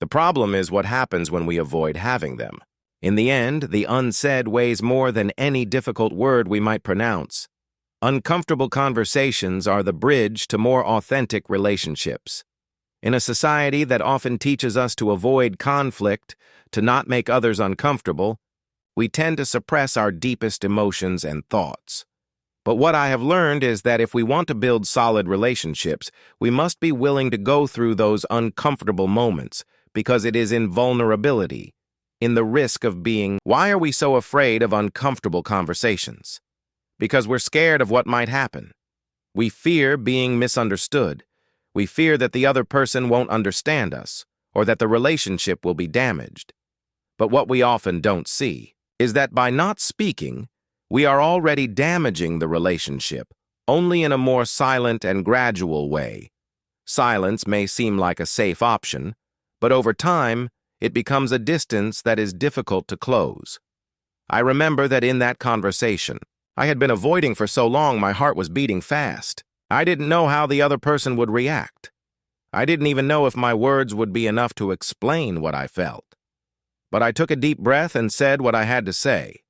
The problem is what happens when we avoid having them. In the end, the unsaid weighs more than any difficult word we might pronounce. Uncomfortable conversations are the bridge to more authentic relationships. In a society that often teaches us to avoid conflict, to not make others uncomfortable, we tend to suppress our deepest emotions and thoughts. But what I have learned is that if we want to build solid relationships, we must be willing to go through those uncomfortable moments, because it is in vulnerability, in the risk of being. Why are we so afraid of uncomfortable conversations? Because we're scared of what might happen. We fear being misunderstood. We fear that the other person won't understand us, or that the relationship will be damaged. But what we often don't see is that by not speaking, we are already damaging the relationship, only in a more silent and gradual way. Silence may seem like a safe option, but over time, it becomes a distance that is difficult to close. I remember that in that conversation, I had been avoiding for so long my heart was beating fast. I didn't know how the other person would react. I didn't even know if my words would be enough to explain what I felt. But I took a deep breath and said what I had to say.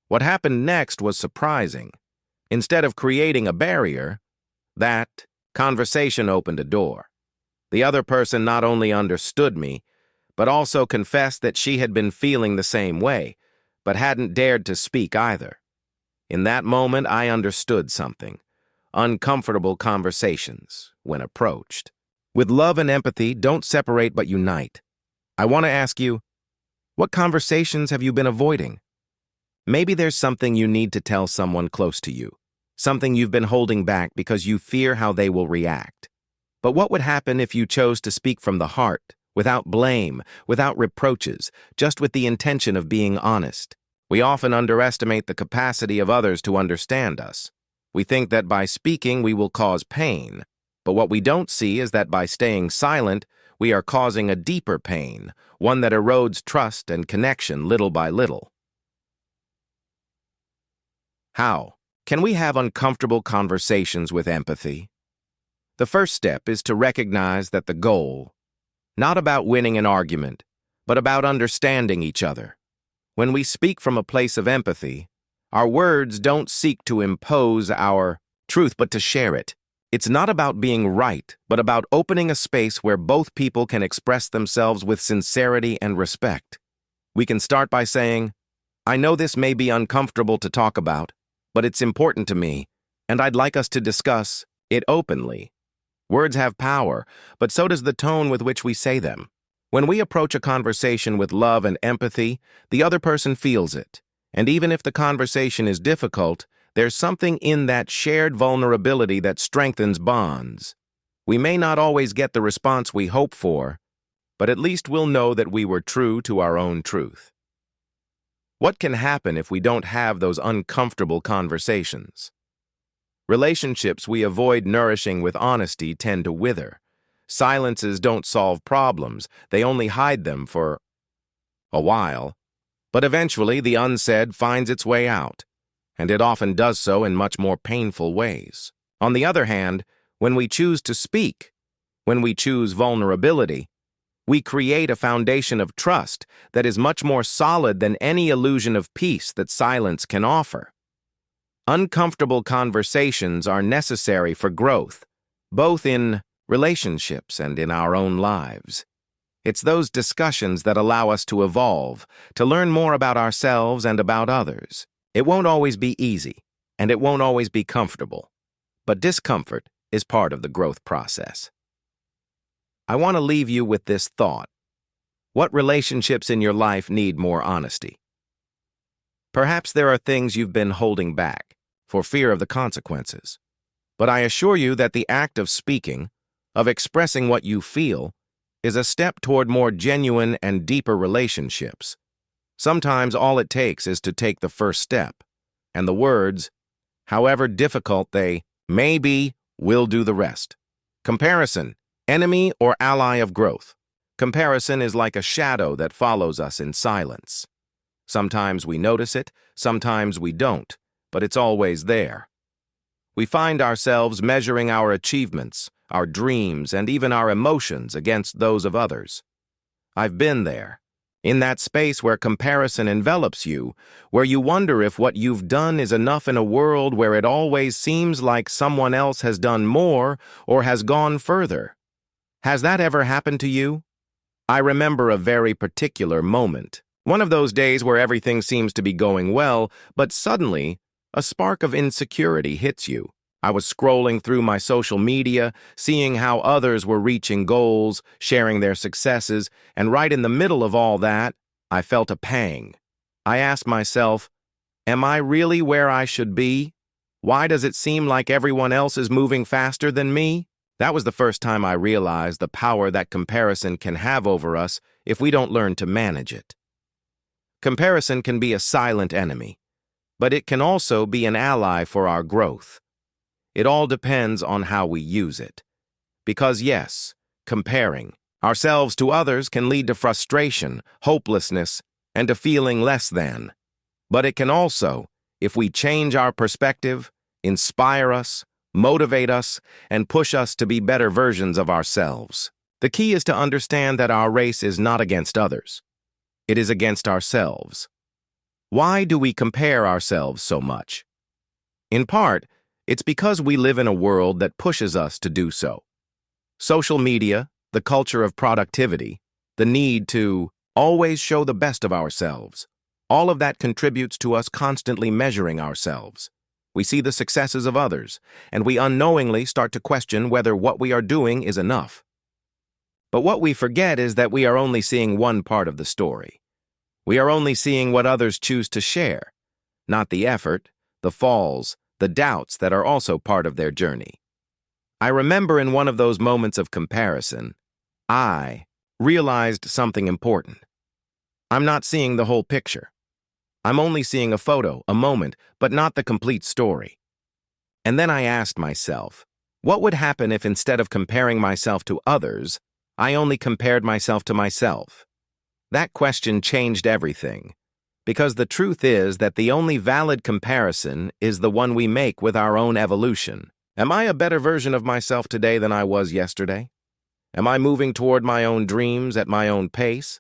What happened next was surprising. Instead of creating a barrier, that conversation opened a door. The other person not only understood me, but also confessed that she had been feeling the same way, but hadn't dared to speak either. In that moment, I understood something. Uncomfortable conversations, when approached, with love and empathy, don't separate but unite. I want to ask you, what conversations have you been avoiding? Maybe there's something you need to tell someone close to you, something you've been holding back because you fear how they will react. But what would happen if you chose to speak from the heart, without blame, without reproaches, just with the intention of being honest? We often underestimate the capacity of others to understand us. We think that by speaking we will cause pain, but what we don't see is that by staying silent, we are causing a deeper pain, one that erodes trust and connection little by little. How can we have uncomfortable conversations with empathy? The first step is to recognize that the goal, not about winning an argument, but about understanding each other. When we speak from a place of empathy, our words don't seek to impose our truth but to share it. It's not about being right, but about opening a space where both people can express themselves with sincerity and respect. We can start by saying, I know this may be uncomfortable to talk about, but it's important to me, and I'd like us to discuss it openly. Words have power, but so does the tone with which we say them. When we approach a conversation with love and empathy, the other person feels it. And even if the conversation is difficult, there's something in that shared vulnerability that strengthens bonds. We may not always get the response we hope for, but at least we'll know that we were true to our own truth. What can happen if we don't have those uncomfortable conversations? Relationships we avoid nourishing with honesty tend to wither. Silences don't solve problems, they only hide them for a while. But eventually the unsaid finds its way out, and it often does so in much more painful ways. On the other hand, when we choose to speak, when we choose vulnerability, we create a foundation of trust that is much more solid than any illusion of peace that silence can offer. Uncomfortable conversations are necessary for growth, both in relationships and in our own lives. It's those discussions that allow us to evolve, to learn more about ourselves and about others. It won't always be easy, and it won't always be comfortable, but discomfort is part of the growth process. I want to leave you with this thought. What relationships in your life need more honesty? Perhaps there are things you've been holding back for fear of the consequences, but I assure you that the act of speaking, of expressing what you feel, is a step toward more genuine and deeper relationships. Sometimes all it takes is to take the first step, and the words, however difficult they may be, will do the rest. Comparison, enemy or ally of growth. Comparison is like a shadow that follows us in silence. Sometimes we notice it, sometimes we don't, but it's always there. We find ourselves measuring our achievements, our dreams, and even our emotions against those of others. I've been there. In that space where comparison envelops you, where you wonder if what you've done is enough in a world where it always seems like someone else has done more or has gone further. Has that ever happened to you? I remember a very particular moment. One of those days where everything seems to be going well, but suddenly, a spark of insecurity hits you. I was scrolling through my social media, seeing how others were reaching goals, sharing their successes, and right in the middle of all that, I felt a pang. I asked myself, am I really where I should be? Why does it seem like everyone else is moving faster than me? That was the first time I realized the power that comparison can have over us if we don't learn to manage it. Comparison can be a silent enemy, but it can also be an ally for our growth. It all depends on how we use it. Because yes, comparing ourselves to others can lead to frustration, hopelessness, and to feeling less than. But it can also, if we change our perspective, inspire us, motivate us, and push us to be better versions of ourselves. The key is to understand that our race is not against others. It is against ourselves. Why do we compare ourselves so much? In part, it's because we live in a world that pushes us to do so. Social media, the culture of productivity, the need to always show the best of ourselves, all of that contributes to us constantly measuring ourselves. We see the successes of others, and we unknowingly start to question whether what we are doing is enough. But what we forget is that we are only seeing one part of the story. We are only seeing what others choose to share, not the effort, the falls, the doubts that are also part of their journey. I remember in one of those moments of comparison, I realized something important. I'm not seeing the whole picture. I'm only seeing a photo, a moment, but not the complete story. And then I asked myself, what would happen if instead of comparing myself to others, I only compared myself to myself? That question changed everything, because the truth is that the only valid comparison is the one we make with our own evolution. Am I a better version of myself today than I was yesterday? Am I moving toward my own dreams at my own pace?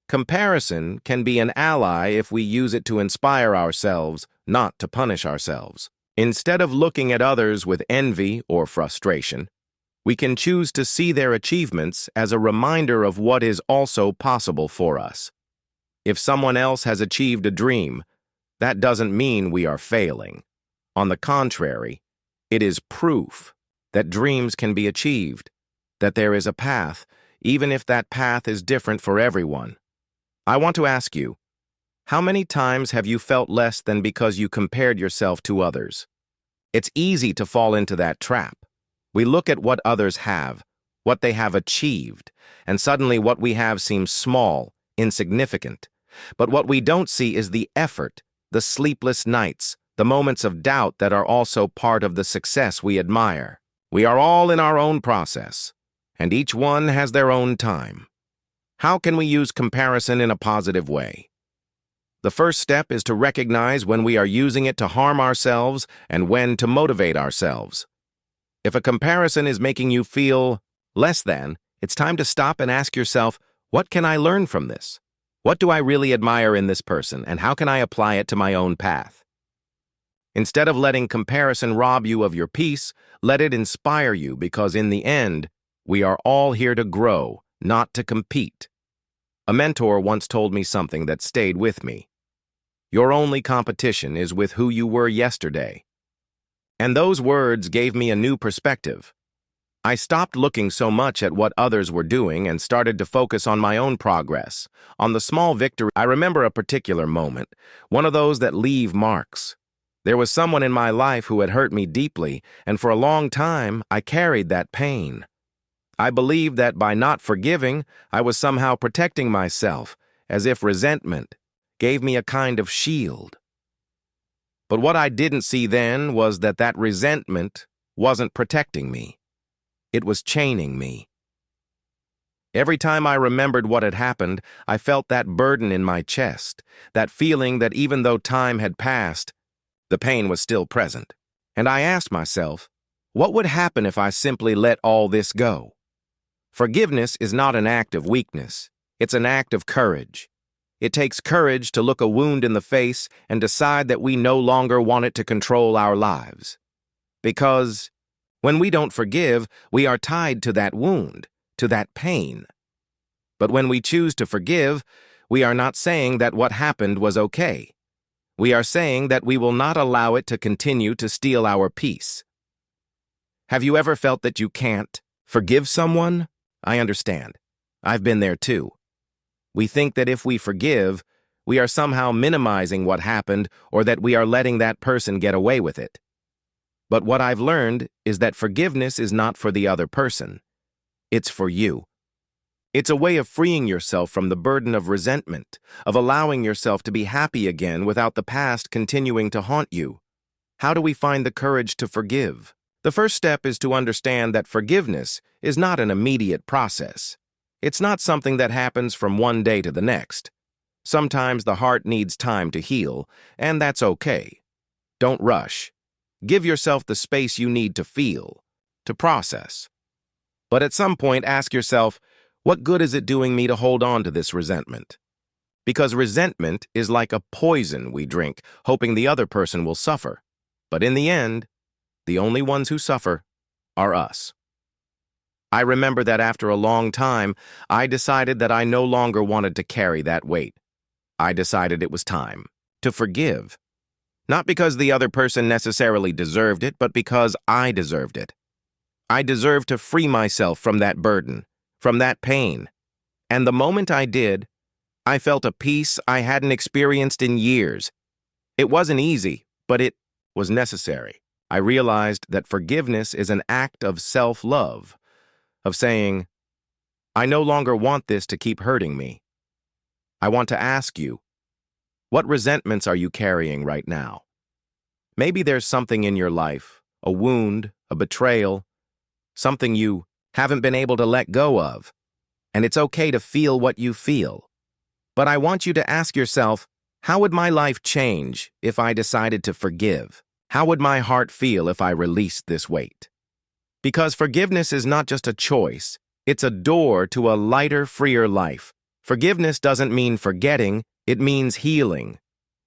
Comparison can be an ally if we use it to inspire ourselves, not to punish ourselves. Instead of looking at others with envy or frustration, we can choose to see their achievements as a reminder of what is also possible for us. If someone else has achieved a dream, that doesn't mean we are failing. On the contrary, it is proof that dreams can be achieved, that there is a path, even if that path is different for everyone. I want to ask you, how many times have you felt less than because you compared yourself to others? It's easy to fall into that trap. We look at what others have, what they have achieved, and suddenly what we have seems small, insignificant. But what we don't see is the effort, the sleepless nights, the moments of doubt that are also part of the success we admire. We are all in our own process, and each one has their own time. How can we use comparison in a positive way? The first step is to recognize when we are using it to harm ourselves and when to motivate ourselves. If a comparison is making you feel less than, it's time to stop and ask yourself, what can I learn from this? What do I really admire in this person, and how can I apply it to my own path? Instead of letting comparison rob you of your peace, let it inspire you, because in the end, we are all here to grow, not to compete. A mentor once told me something that stayed with me. Your only competition is with who you were yesterday. And those words gave me a new perspective. I stopped looking so much at what others were doing and started to focus on my own progress, on the small victory. I remember a particular moment, one of those that leave marks. There was someone in my life who had hurt me deeply, and for a long time, I carried that pain. I believed that by not forgiving, I was somehow protecting myself, as if resentment gave me a kind of shield. But what I didn't see then was that resentment wasn't protecting me. It was chaining me. Every time I remembered what had happened, I felt that burden in my chest, that feeling that even though time had passed, the pain was still present. And I asked myself, what would happen if I simply let all this go? Forgiveness is not an act of weakness. It's an act of courage. It takes courage to look a wound in the face and decide that we no longer want it to control our lives. Because when we don't forgive, we are tied to that wound, to that pain. But when we choose to forgive, we are not saying that what happened was okay. We are saying that we will not allow it to continue to steal our peace. Have you ever felt that you can't forgive someone? I understand. I've been there too. We think that if we forgive, we are somehow minimizing what happened or that we are letting that person get away with it. But what I've learned is that forgiveness is not for the other person. It's for you. It's a way of freeing yourself from the burden of resentment, of allowing yourself to be happy again without the past continuing to haunt you. How do we find the courage to forgive? The first step is to understand that forgiveness is not an immediate process. It's not something that happens from one day to the next. Sometimes the heart needs time to heal, and that's okay. Don't rush. Give yourself the space you need to feel, to process. But at some point, ask yourself, what good is it doing me to hold on to this resentment? Because resentment is like a poison we drink, hoping the other person will suffer. But in the end, the only ones who suffer are us. I remember that after a long time, I decided that I no longer wanted to carry that weight. I decided it was time to forgive. Not because the other person necessarily deserved it, but because I deserved it. I deserved to free myself from that burden, from that pain. And the moment I did, I felt a peace I hadn't experienced in years. It wasn't easy, but it was necessary. I realized that forgiveness is an act of self-love, of saying, I no longer want this to keep hurting me. I want to ask you, what resentments are you carrying right now? Maybe there's something in your life, a wound, a betrayal, something you haven't been able to let go of, and it's okay to feel what you feel. But I want you to ask yourself, how would my life change if I decided to forgive? How would my heart feel if I released this weight? Because forgiveness is not just a choice, it's a door to a lighter, freer life. Forgiveness doesn't mean forgetting, it means healing.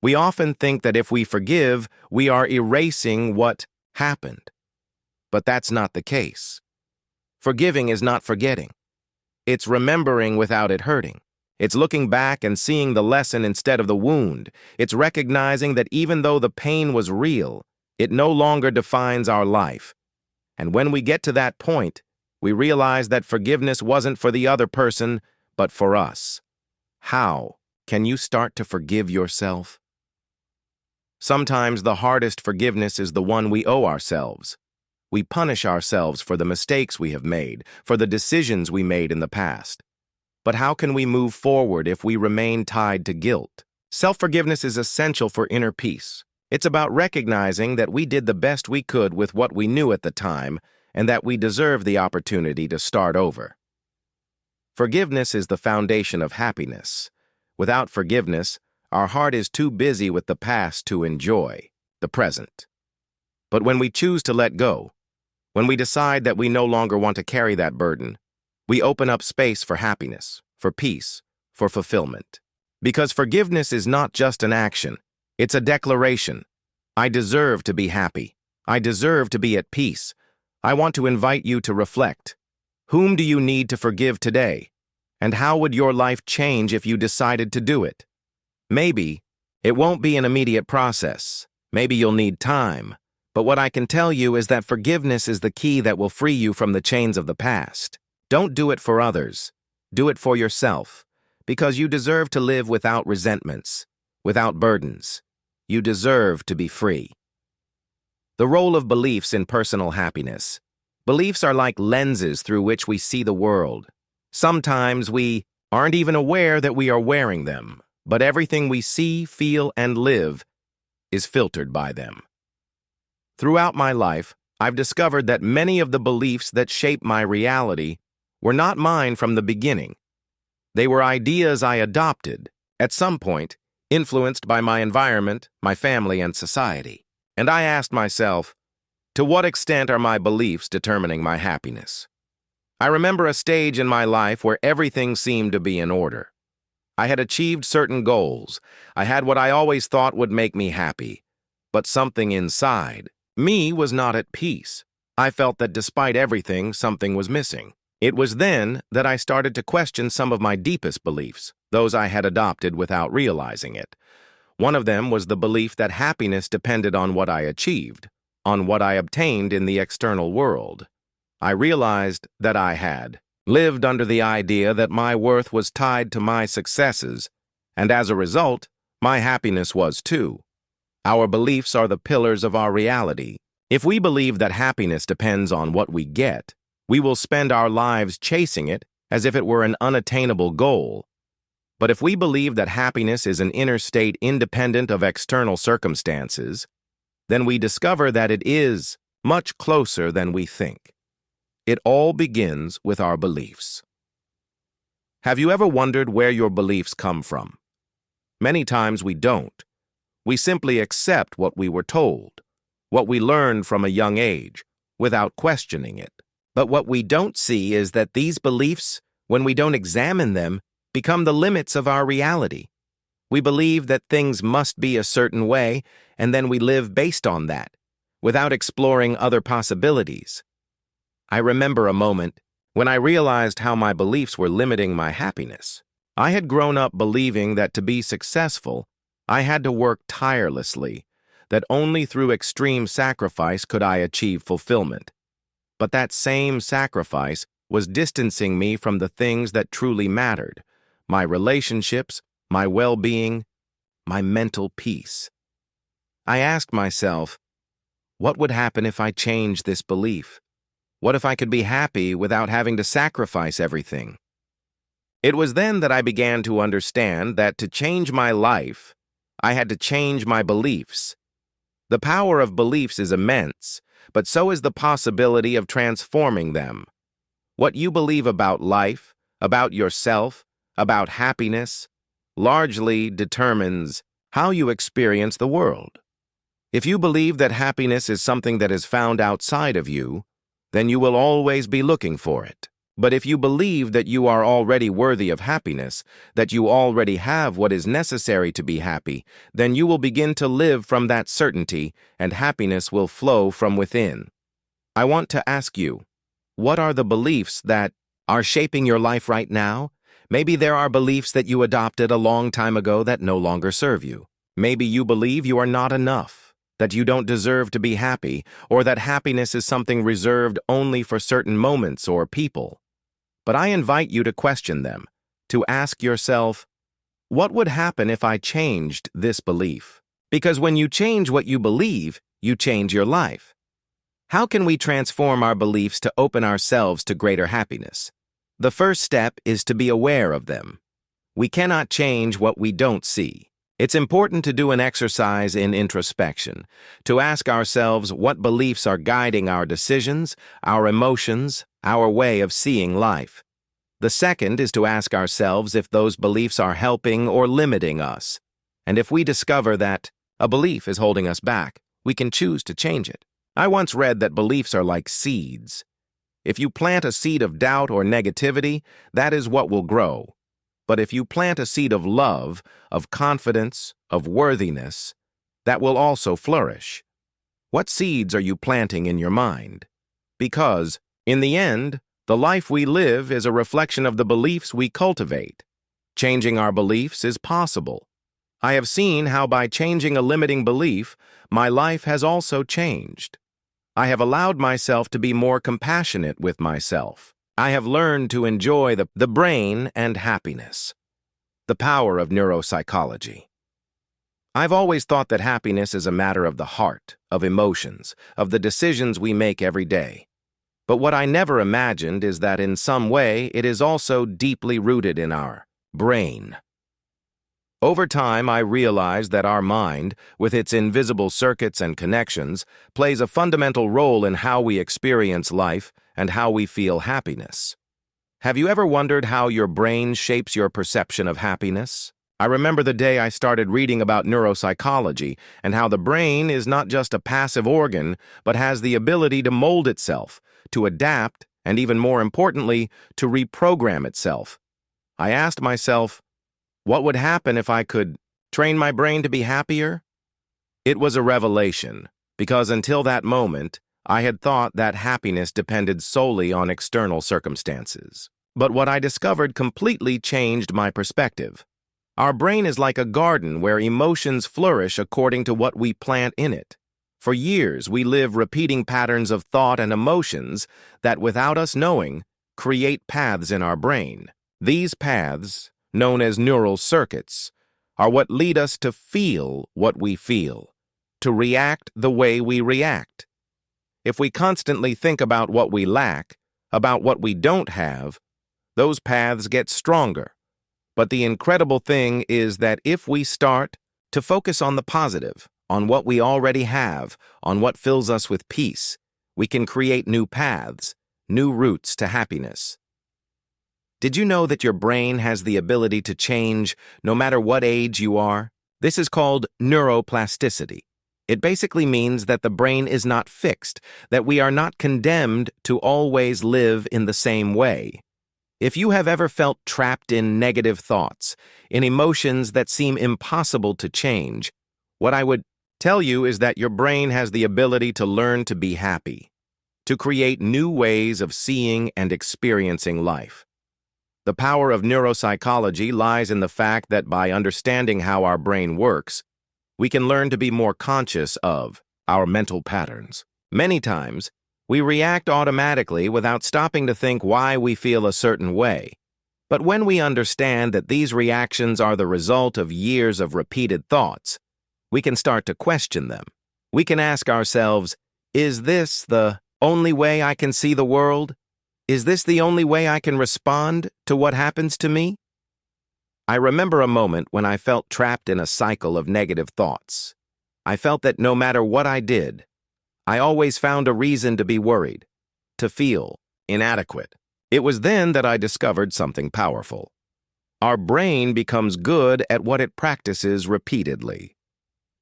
We often think that if we forgive, we are erasing what happened. But that's not the case. Forgiving is not forgetting. It's remembering without it hurting. It's looking back and seeing the lesson instead of the wound. It's recognizing that even though the pain was real, it no longer defines our life. And when we get to that point, we realize that forgiveness wasn't for the other person, but for us. How can you start to forgive yourself? Sometimes the hardest forgiveness is the one we owe ourselves. We punish ourselves for the mistakes we have made, for the decisions we made in the past. But how can we move forward if we remain tied to guilt? Self-forgiveness is essential for inner peace. It's about recognizing that we did the best we could with what we knew at the time and that we deserve the opportunity to start over. Forgiveness is the foundation of happiness. Without forgiveness, our heart is too busy with the past to enjoy the present. But when we choose to let go, when we decide that we no longer want to carry that burden, we open up space for happiness, for peace, for fulfillment. Because forgiveness is not just an action, it's a declaration. I deserve to be happy. I deserve to be at peace. I want to invite you to reflect. Whom do you need to forgive today? And how would your life change if you decided to do it? Maybe it won't be an immediate process. Maybe you'll need time. But what I can tell you is that forgiveness is the key that will free you from the chains of the past. Don't do it for others. Do it for yourself. Because you deserve to live without resentments, without burdens. You deserve to be free. The role of beliefs in personal happiness. Beliefs are like lenses through which we see the world. Sometimes we aren't even aware that we are wearing them, but everything we see, feel, and live is filtered by them. Throughout my life, I've discovered that many of the beliefs that shape my reality were not mine from the beginning. They were ideas I adopted, at some point, influenced by my environment, my family, and society. And I asked myself, to what extent are my beliefs determining my happiness? I remember a stage in my life where everything seemed to be in order. I had achieved certain goals. I had what I always thought would make me happy. But something inside me was not at peace. I felt that despite everything, something was missing. It was then that I started to question some of my deepest beliefs, those I had adopted without realizing it. One of them was the belief that happiness depended on what I achieved, on what I obtained in the external world. I realized that I had lived under the idea that my worth was tied to my successes, and as a result, my happiness was too. Our beliefs are the pillars of our reality. If we believe that happiness depends on what we get, we will spend our lives chasing it as if it were an unattainable goal. But if we believe that happiness is an inner state independent of external circumstances, then we discover that it is much closer than we think. It all begins with our beliefs. Have you ever wondered where your beliefs come from? Many times we don't. We simply accept what we were told, what we learned from a young age, without questioning it. But what we don't see is that these beliefs, when we don't examine them, become the limits of our reality. We believe that things must be a certain way, and then we live based on that, without exploring other possibilities. I remember a moment when I realized how my beliefs were limiting my happiness. I had grown up believing that to be successful, I had to work tirelessly, that only through extreme sacrifice could I achieve fulfillment. But that same sacrifice was distancing me from the things that truly mattered: my relationships, my well-being, my mental peace. I asked myself, what would happen if I changed this belief? What if I could be happy without having to sacrifice everything? It was then that I began to understand that to change my life, I had to change my beliefs. The power of beliefs is immense, but so is the possibility of transforming them. What you believe about life, about yourself, about happiness, largely determines how you experience the world. If you believe that happiness is something that is found outside of you, then you will always be looking for it. But if you believe that you are already worthy of happiness, that you already have what is necessary to be happy, then you will begin to live from that certainty, and happiness will flow from within. I want to ask you, what are the beliefs that are shaping your life right now? Maybe there are beliefs that you adopted a long time ago that no longer serve you. Maybe you believe you are not enough, that you don't deserve to be happy, or that happiness is something reserved only for certain moments or people. But I invite you to question them, to ask yourself, what would happen if I changed this belief? Because when you change what you believe, you change your life. How can we transform our beliefs to open ourselves to greater happiness? The first step is to be aware of them. We cannot change what we don't see. It's important to do an exercise in introspection, to ask ourselves what beliefs are guiding our decisions, our emotions, our way of seeing life. The second is to ask ourselves if those beliefs are helping or limiting us. And if we discover that a belief is holding us back, we can choose to change it. I once read that beliefs are like seeds. If you plant a seed of doubt or negativity, that is what will grow. But if you plant a seed of love, of confidence, of worthiness, that will also flourish. What seeds are you planting in your mind? Because, in the end, the life we live is a reflection of the beliefs we cultivate. Changing our beliefs is possible. I have seen how by changing a limiting belief, my life has also changed. I have allowed myself to be more compassionate with myself. I have learned to enjoy the brain and happiness. The power of neuropsychology. I've always thought that happiness is a matter of the heart, of emotions, of the decisions we make every day. But what I never imagined is that in some way it is also deeply rooted in our brain. Over time, I realized that our mind, with its invisible circuits and connections, plays a fundamental role in how we experience life and how we feel happiness. Have you ever wondered how your brain shapes your perception of happiness? I remember the day I started reading about neuropsychology and how the brain is not just a passive organ, but has the ability to mold itself, to adapt, and even more importantly, to reprogram itself. I asked myself, what would happen if I could train my brain to be happier? It was a revelation, because until that moment, I had thought that happiness depended solely on external circumstances. But what I discovered completely changed my perspective. Our brain is like a garden where emotions flourish according to what we plant in it. For years, we live repeating patterns of thought and emotions that, without us knowing, create paths in our brain. These paths, known as neural circuits, are what lead us to feel what we feel, to react the way we react. If we constantly think about what we lack, about what we don't have, those paths get stronger. But the incredible thing is that if we start to focus on the positive, on what we already have, on what fills us with peace, we can create new paths, new routes to happiness. Did you know that your brain has the ability to change no matter what age you are? This is called neuroplasticity. It basically means that the brain is not fixed, that we are not condemned to always live in the same way. If you have ever felt trapped in negative thoughts, in emotions that seem impossible to change, what I would tell you is that your brain has the ability to learn to be happy, to create new ways of seeing and experiencing life. The power of neuropsychology lies in the fact that by understanding how our brain works, we can learn to be more conscious of our mental patterns. Many times, we react automatically without stopping to think why we feel a certain way. But when we understand that these reactions are the result of years of repeated thoughts, we can start to question them. We can ask ourselves, is this the only way I can see the world? Is this the only way I can respond to what happens to me? I remember a moment when I felt trapped in a cycle of negative thoughts. I felt that no matter what I did, I always found a reason to be worried, to feel inadequate. It was then that I discovered something powerful. Our brain becomes good at what it practices repeatedly.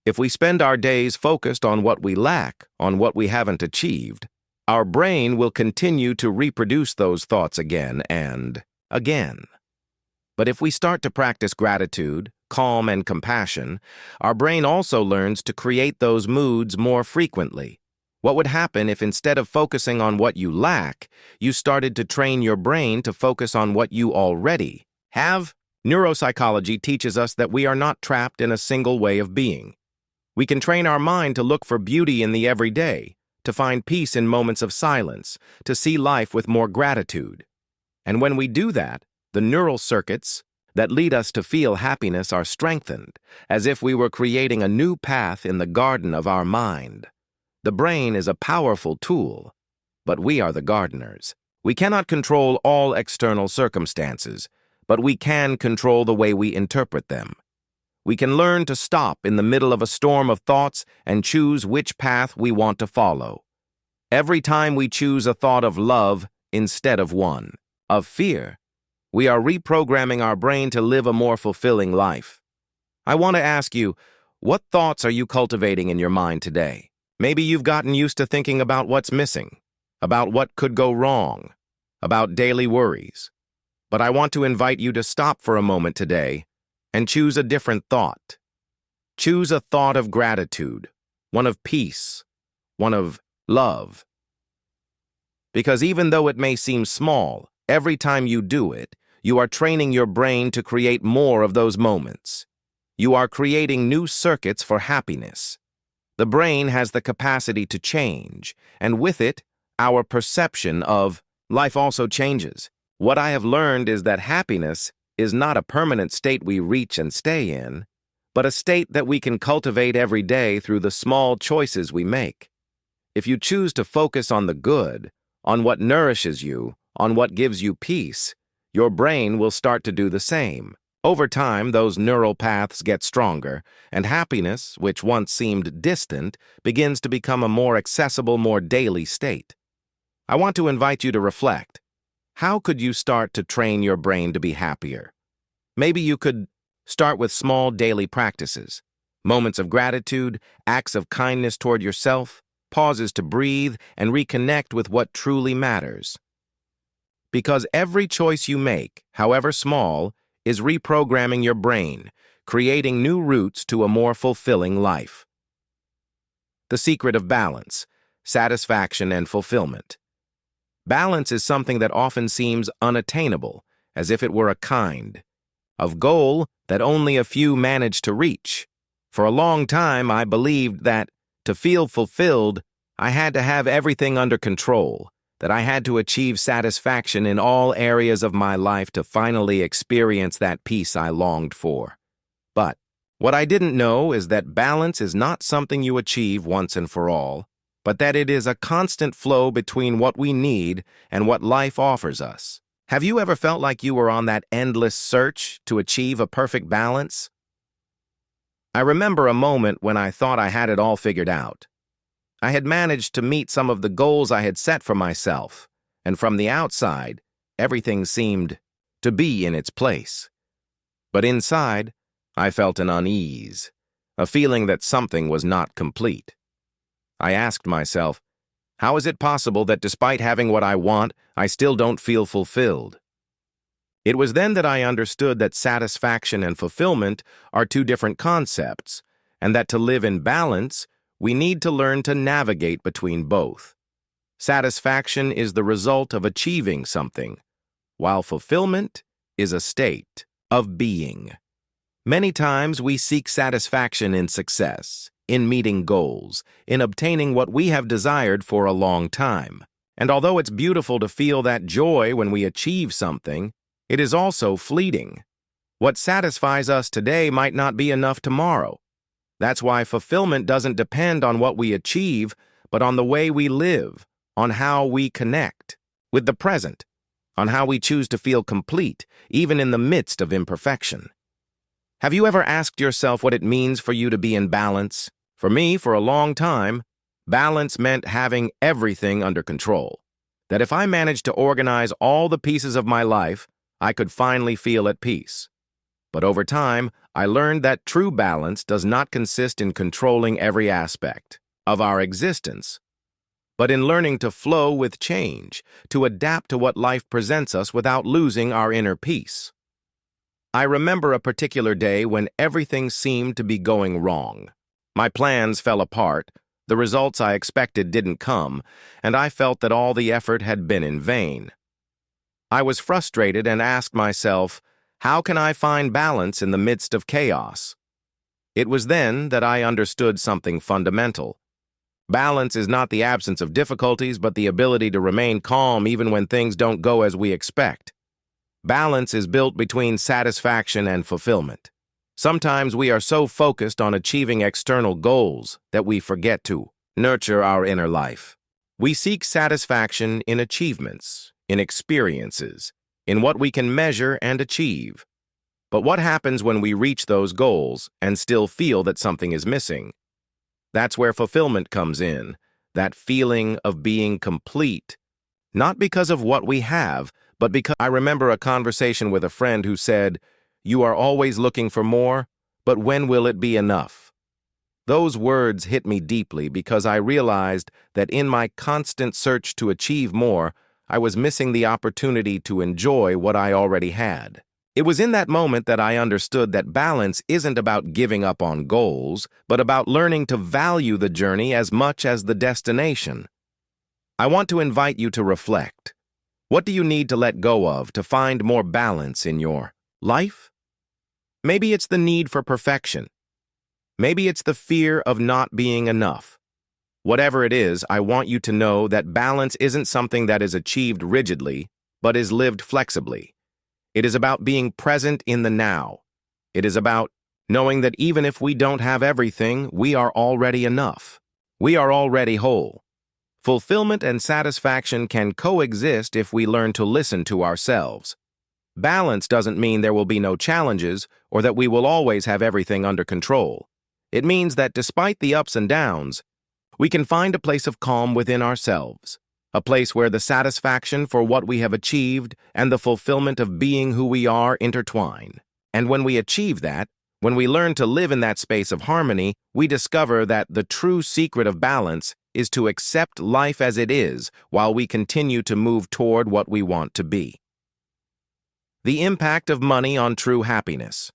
If we spend our days focused on what we lack, on what we haven't achieved, our brain will continue to reproduce those thoughts again and again. But if we start to practice gratitude, calm, and compassion, our brain also learns to create those moods more frequently. What would happen if instead of focusing on what you lack, you started to train your brain to focus on what you already have? Neuropsychology teaches us that we are not trapped in a single way of being. We can train our mind to look for beauty in the everyday, to find peace in moments of silence, to see life with more gratitude. And when we do that, the neural circuits that lead us to feel happiness are strengthened, as if we were creating a new path in the garden of our mind. The brain is a powerful tool, but we are the gardeners. We cannot control all external circumstances, but we can control the way we interpret them. We can learn to stop in the middle of a storm of thoughts and choose which path we want to follow. Every time we choose a thought of love instead of one of fear, we are reprogramming our brain to live a more fulfilling life. I want to ask you, what thoughts are you cultivating in your mind today? Maybe you've gotten used to thinking about what's missing, about what could go wrong, about daily worries. But I want to invite you to stop for a moment today and choose a different thought. Choose a thought of gratitude, one of peace, one of love. Because even though it may seem small, every time you do it, you are training your brain to create more of those moments. You are creating new circuits for happiness. The brain has the capacity to change, and with it, our perception of life also changes. What I have learned is that happiness is not a permanent state we reach and stay in, but a state that we can cultivate every day through the small choices we make. If you choose to focus on the good, on what nourishes you, on what gives you peace, your brain will start to do the same. Over time, those neural paths get stronger, and happiness, which once seemed distant, begins to become a more accessible, more daily state. I want to invite you to reflect. How could you start to train your brain to be happier? Maybe you could start with small daily practices, moments of gratitude, acts of kindness toward yourself, pauses to breathe and reconnect with what truly matters. Because every choice you make, however small, is reprogramming your brain, creating new routes to a more fulfilling life. The secret of balance, satisfaction, and fulfillment. Balance is something that often seems unattainable, as if it were a kind of goal that only a few manage to reach. For a long time, I believed that, to feel fulfilled, I had to have everything under control, that I had to achieve satisfaction in all areas of my life to finally experience that peace I longed for. But what I didn't know is that balance is not something you achieve once and for all, but that it is a constant flow between what we need and what life offers us. Have you ever felt like you were on that endless search to achieve a perfect balance? I remember a moment when I thought I had it all figured out. I had managed to meet some of the goals I had set for myself, and from the outside, everything seemed to be in its place. But inside, I felt an unease, a feeling that something was not complete. I asked myself, how is it possible that despite having what I want, I still don't feel fulfilled? It was then that I understood that satisfaction and fulfillment are two different concepts, and that to live in balance, we need to learn to navigate between both. Satisfaction is the result of achieving something, while fulfillment is a state of being. Many times we seek satisfaction in success, in meeting goals, in obtaining what we have desired for a long time. And although it's beautiful to feel that joy when we achieve something, it is also fleeting. What satisfies us today might not be enough tomorrow. That's why fulfillment doesn't depend on what we achieve, but on the way we live, on how we connect with the present, on how we choose to feel complete, even in the midst of imperfection. Have you ever asked yourself what it means for you to be in balance? For me, for a long time, balance meant having everything under control. That if I managed to organize all the pieces of my life, I could finally feel at peace. But over time, I learned that true balance does not consist in controlling every aspect of our existence, but in learning to flow with change, to adapt to what life presents us without losing our inner peace. I remember a particular day when everything seemed to be going wrong. My plans fell apart, the results I expected didn't come, and I felt that all the effort had been in vain. I was frustrated and asked myself, how can I find balance in the midst of chaos? It was then that I understood something fundamental. Balance is not the absence of difficulties, but the ability to remain calm even when things don't go as we expect. Balance is built between satisfaction and fulfillment. Sometimes we are so focused on achieving external goals that we forget to nurture our inner life. We seek satisfaction in achievements, in experiences, in what we can measure and achieve. But what happens when we reach those goals and still feel that something is missing? That's where fulfillment comes in, that feeling of being complete, not because of what we have, but because I remember a conversation with a friend who said, "You are always looking for more, but when will it be enough?" Those words hit me deeply because I realized that in my constant search to achieve more, I was missing the opportunity to enjoy what I already had. It was in that moment that I understood that balance isn't about giving up on goals, but about learning to value the journey as much as the destination. I want to invite you to reflect. What do you need to let go of to find more balance in your life? Maybe it's the need for perfection. Maybe it's the fear of not being enough. Whatever it is, I want you to know that balance isn't something that is achieved rigidly, but is lived flexibly. It is about being present in the now. It is about knowing that even if we don't have everything, we are already enough. We are already whole. Fulfillment and satisfaction can coexist if we learn to listen to ourselves. Balance doesn't mean there will be no challenges or that we will always have everything under control. It means that despite the ups and downs, we can find a place of calm within ourselves, a place where the satisfaction for what we have achieved and the fulfillment of being who we are intertwine. And when we achieve that, when we learn to live in that space of harmony, we discover that the true secret of balance is to accept life as it is while we continue to move toward what we want to be. The impact of money on true happiness.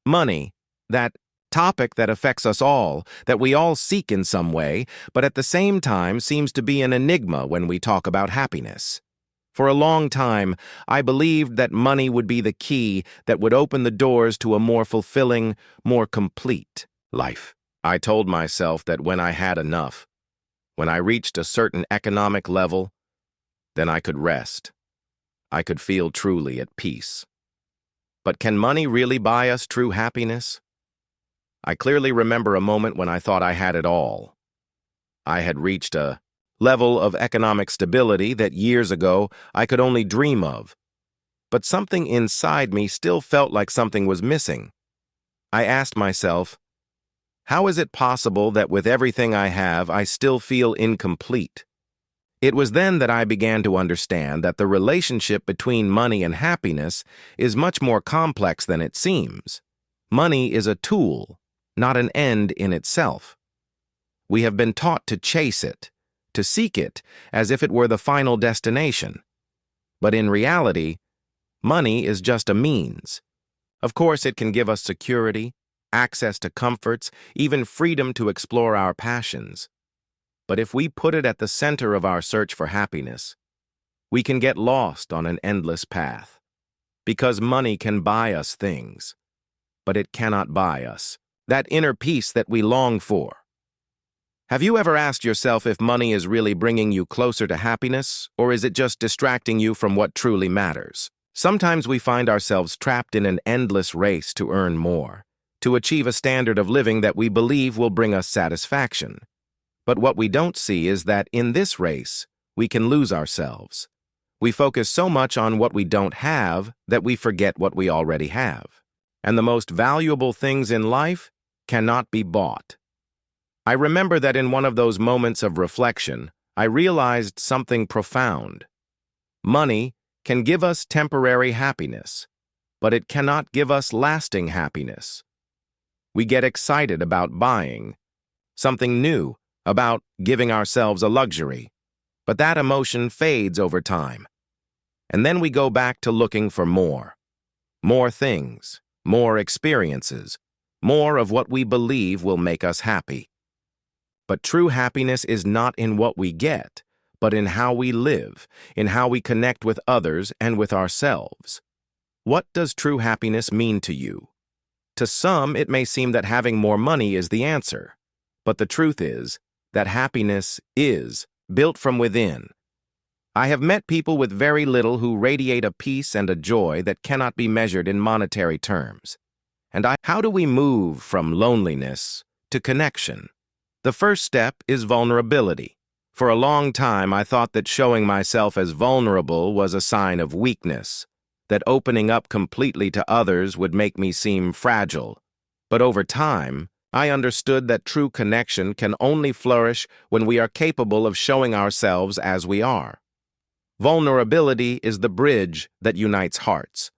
Money, that topic that affects us all, that we all seek in some way, but at the same time seems to be an enigma when we talk about happiness. For a long time, I believed that money would be the key that would open the doors to a more fulfilling, more complete life. I told myself that when I had enough, when I reached a certain economic level, then I could rest. I could feel truly at peace. But can money really buy us true happiness? I clearly remember a moment when I thought I had it all. I had reached a level of economic stability that years ago I could only dream of. But something inside me still felt like something was missing. I asked myself, how is it possible that with everything I have, I still feel incomplete? It was then that I began to understand that the relationship between money and happiness is much more complex than it seems. Money is a tool, not an end in itself. We have been taught to chase it, to seek it, as if it were the final destination. But in reality, money is just a means. Of course, it can give us security, access to comforts, even freedom to explore our passions. But if we put it at the center of our search for happiness, we can get lost on an endless path. Because money can buy us things, but it cannot buy us that inner peace that we long for. Have you ever asked yourself if money is really bringing you closer to happiness, or is it just distracting you from what truly matters? Sometimes we find ourselves trapped in an endless race to earn more, to achieve a standard of living that we believe will bring us satisfaction. But what we don't see is that in this race, we can lose ourselves. We focus so much on what we don't have that we forget what we already have. And the most valuable things in life cannot be bought. I remember that in one of those moments of reflection, I realized something profound. Money can give us temporary happiness, but it cannot give us lasting happiness. We get excited about buying something new, about giving ourselves a luxury, but that emotion fades over time. And then we go back to looking for more things, more experiences, more of what we believe will make us happy. But true happiness is not in what we get, but in how we live, in how we connect with others and with ourselves. What does true happiness mean to you? To some, it may seem that having more money is the answer, but the truth is that happiness is built from within. I have met people with very little who radiate a peace and a joy that cannot be measured in monetary terms. How do we move from loneliness to connection? The first step is vulnerability. For a long time, I thought that showing myself as vulnerable was a sign of weakness, that opening up completely to others would make me seem fragile. But over time, I understood that true connection can only flourish when we are capable of showing ourselves as we are. Vulnerability is the bridge that unites hearts.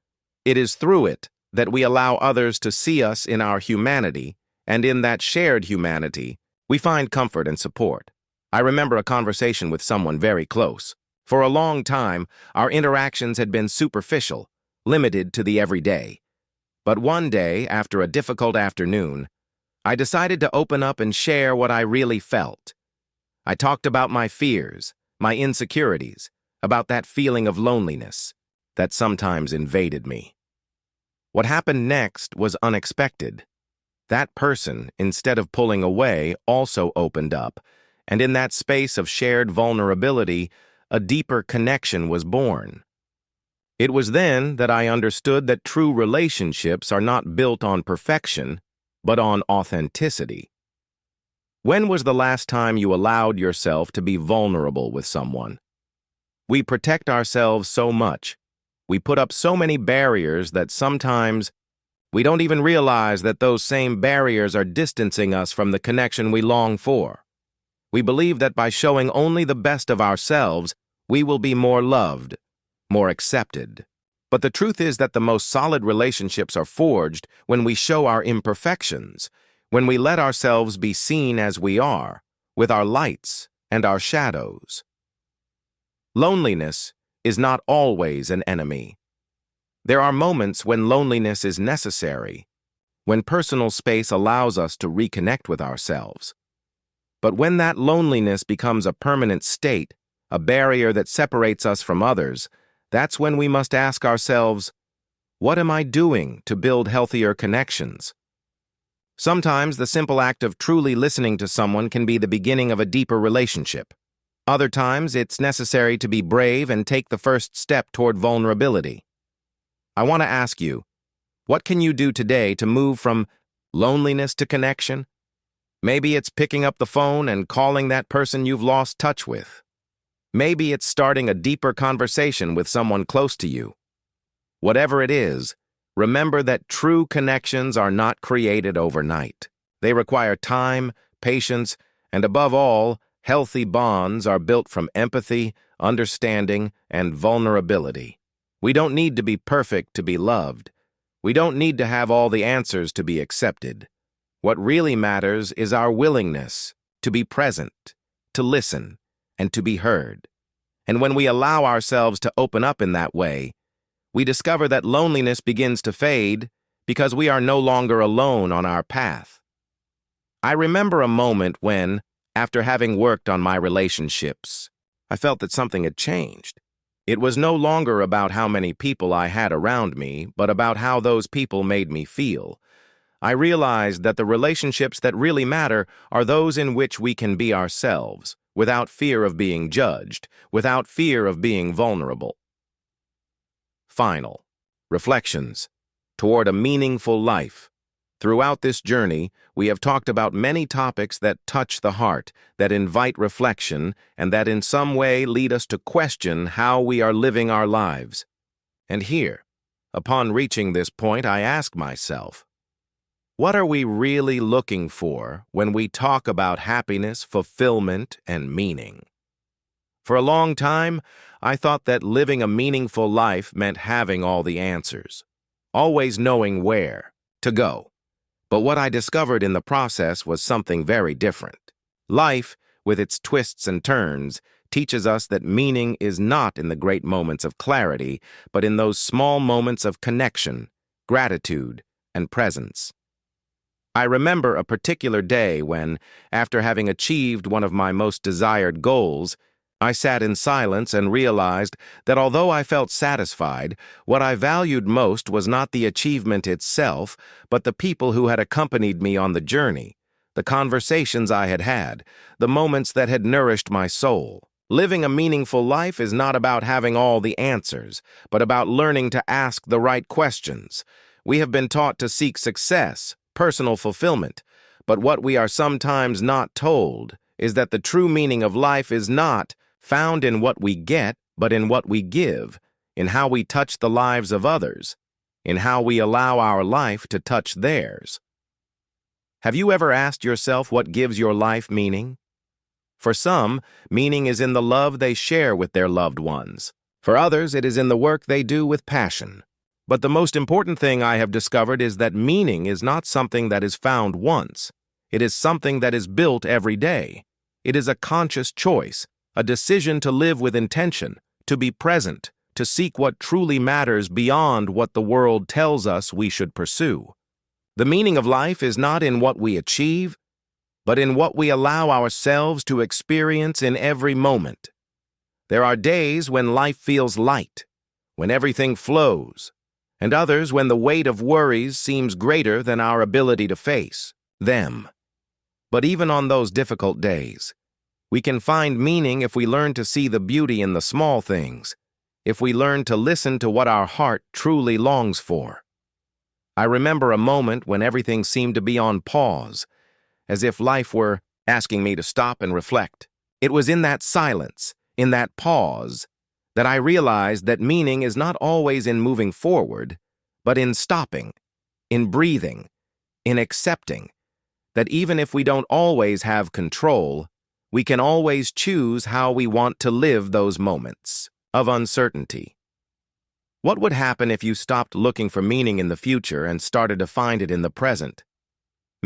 It is through it that we allow others to see us in our humanity, and in that shared humanity, we find comfort and support. I remember a conversation with someone very close. For a long time, our interactions had been superficial, limited to the everyday. But one day, after a difficult afternoon, I decided to open up and share what I really felt. I talked about my fears, my insecurities, about that feeling of loneliness that sometimes invaded me. What happened next was unexpected. That person, instead of pulling away, also opened up, and in that space of shared vulnerability, a deeper connection was born. It was then that I understood that true relationships are not built on perfection, but on authenticity. When was the last time you allowed yourself to be vulnerable with someone? We protect ourselves so much. We put up so many barriers that sometimes we don't even realize that those same barriers are distancing us from the connection we long for. We believe that by showing only the best of ourselves, we will be more loved, more accepted. But the truth is that the most solid relationships are forged when we show our imperfections, when we let ourselves be seen as we are, with our lights and our shadows. Loneliness is not always an enemy. There are moments when loneliness is necessary, when personal space allows us to reconnect with ourselves. But when that loneliness becomes a permanent state, a barrier that separates us from others, that's when we must ask ourselves, what am I doing to build healthier connections? Sometimes the simple act of truly listening to someone can be the beginning of a deeper relationship. Other times, it's necessary to be brave and take the first step toward vulnerability. I want to ask you, what can you do today to move from loneliness to connection? Maybe it's picking up the phone and calling that person you've lost touch with. Maybe it's starting a deeper conversation with someone close to you. Whatever it is, remember that true connections are not created overnight. They require time, patience, and above all, healthy bonds are built from empathy, understanding, and vulnerability. We don't need to be perfect to be loved. We don't need to have all the answers to be accepted. What really matters is our willingness to be present, to listen, and to be heard. And when we allow ourselves to open up in that way, we discover that loneliness begins to fade because we are no longer alone on our path. I remember a moment when, after having worked on my relationships, I felt that something had changed. It was no longer about how many people I had around me, but about how those people made me feel. I realized that the relationships that really matter are those in which we can be ourselves, without fear of being judged, without fear of being vulnerable. Final reflections toward a meaningful life. Throughout this journey, we have talked about many topics that touch the heart, that invite reflection, and that in some way lead us to question how we are living our lives. And here, upon reaching this point, I ask myself, what are we really looking for when we talk about happiness, fulfillment, and meaning? For a long time, I thought that living a meaningful life meant having all the answers, always knowing where to go. But what I discovered in the process was something very different. Life, with its twists and turns, teaches us that meaning is not in the great moments of clarity, but in those small moments of connection, gratitude, and presence. I remember a particular day when, after having achieved one of my most desired goals, I sat in silence and realized that although I felt satisfied, what I valued most was not the achievement itself, but the people who had accompanied me on the journey, the conversations I had had, the moments that had nourished my soul. Living a meaningful life is not about having all the answers, but about learning to ask the right questions. We have been taught to seek success, personal fulfillment, but what we are sometimes not told is that the true meaning of life is not found in what we get, but in what we give, in how we touch the lives of others, in how we allow our life to touch theirs. Have you ever asked yourself what gives your life meaning? For some, meaning is in the love they share with their loved ones. For others, it is in the work they do with passion. But the most important thing I have discovered is that meaning is not something that is found once. It is something that is built every day. It is a conscious choice, a decision to live with intention, to be present, to seek what truly matters beyond what the world tells us we should pursue. The meaning of life is not in what we achieve, but in what we allow ourselves to experience in every moment. There are days when life feels light, when everything flows, and others when the weight of worries seems greater than our ability to face them. But even on those difficult days, we can find meaning if we learn to see the beauty in the small things, if we learn to listen to what our heart truly longs for. I remember a moment when everything seemed to be on pause, as if life were asking me to stop and reflect. It was in that silence, in that pause, that I realized that meaning is not always in moving forward, but in stopping, in breathing, in accepting, that even if we don't always have control, we can always choose how we want to live those moments of uncertainty. What would happen if you stopped looking for meaning in the future and started to find it in the present?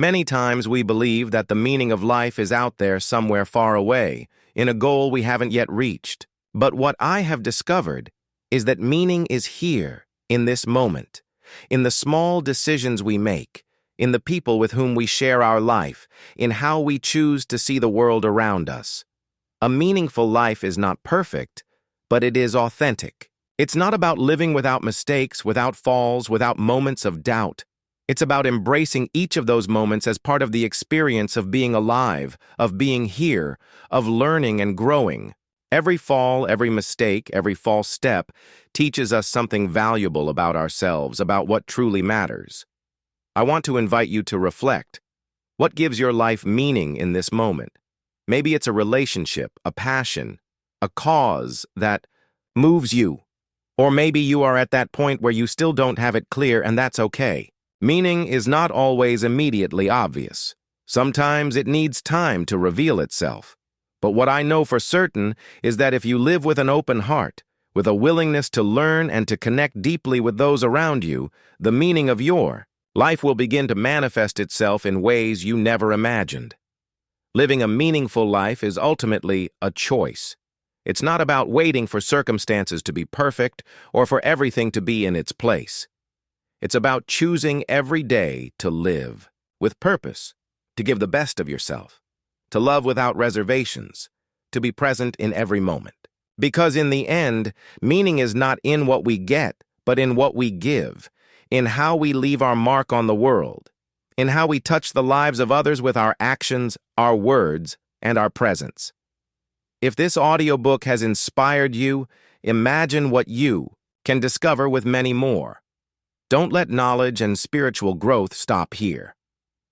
Many times we believe that the meaning of life is out there somewhere far away, in a goal we haven't yet reached. But what I have discovered is that meaning is here, in this moment, in the small decisions we make, in the people with whom we share our life, in how we choose to see the world around us. A meaningful life is not perfect, but it is authentic. It's not about living without mistakes, without falls, without moments of doubt. It's about embracing each of those moments as part of the experience of being alive, of being here, of learning and growing. Every fall, every mistake, every false step teaches us something valuable about ourselves, about what truly matters. I want to invite you to reflect. What gives your life meaning in this moment? Maybe it's a relationship, a passion, a cause that moves you. Or maybe you are at that point where you still don't have it clear, and that's okay. Meaning is not always immediately obvious. Sometimes it needs time to reveal itself. But what I know for certain is that if you live with an open heart, with a willingness to learn and to connect deeply with those around you, the meaning of your life will begin to manifest itself in ways you never imagined. Living a meaningful life is ultimately a choice. It's not about waiting for circumstances to be perfect or for everything to be in its place. It's about choosing every day to live with purpose, to give the best of yourself, to love without reservations, to be present in every moment. Because in the end, meaning is not in what we get, but in what we give, in how we leave our mark on the world, in how we touch the lives of others with our actions, our words, and our presence. If this audiobook has inspired you, imagine what you can discover with many more. Don't let knowledge and spiritual growth stop here.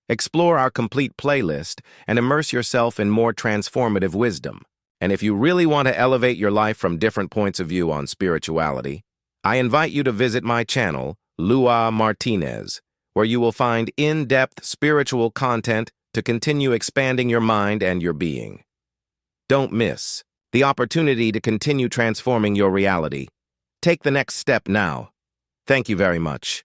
Explore our complete playlist and immerse yourself in more transformative wisdom. And if you really want to elevate your life from different points of view on spirituality, I invite you to visit my channel, Lua Martinez, where you will find in-depth spiritual content to continue expanding your mind and your being. Don't miss the opportunity to continue transforming your reality. Take the next step now. Thank you very much.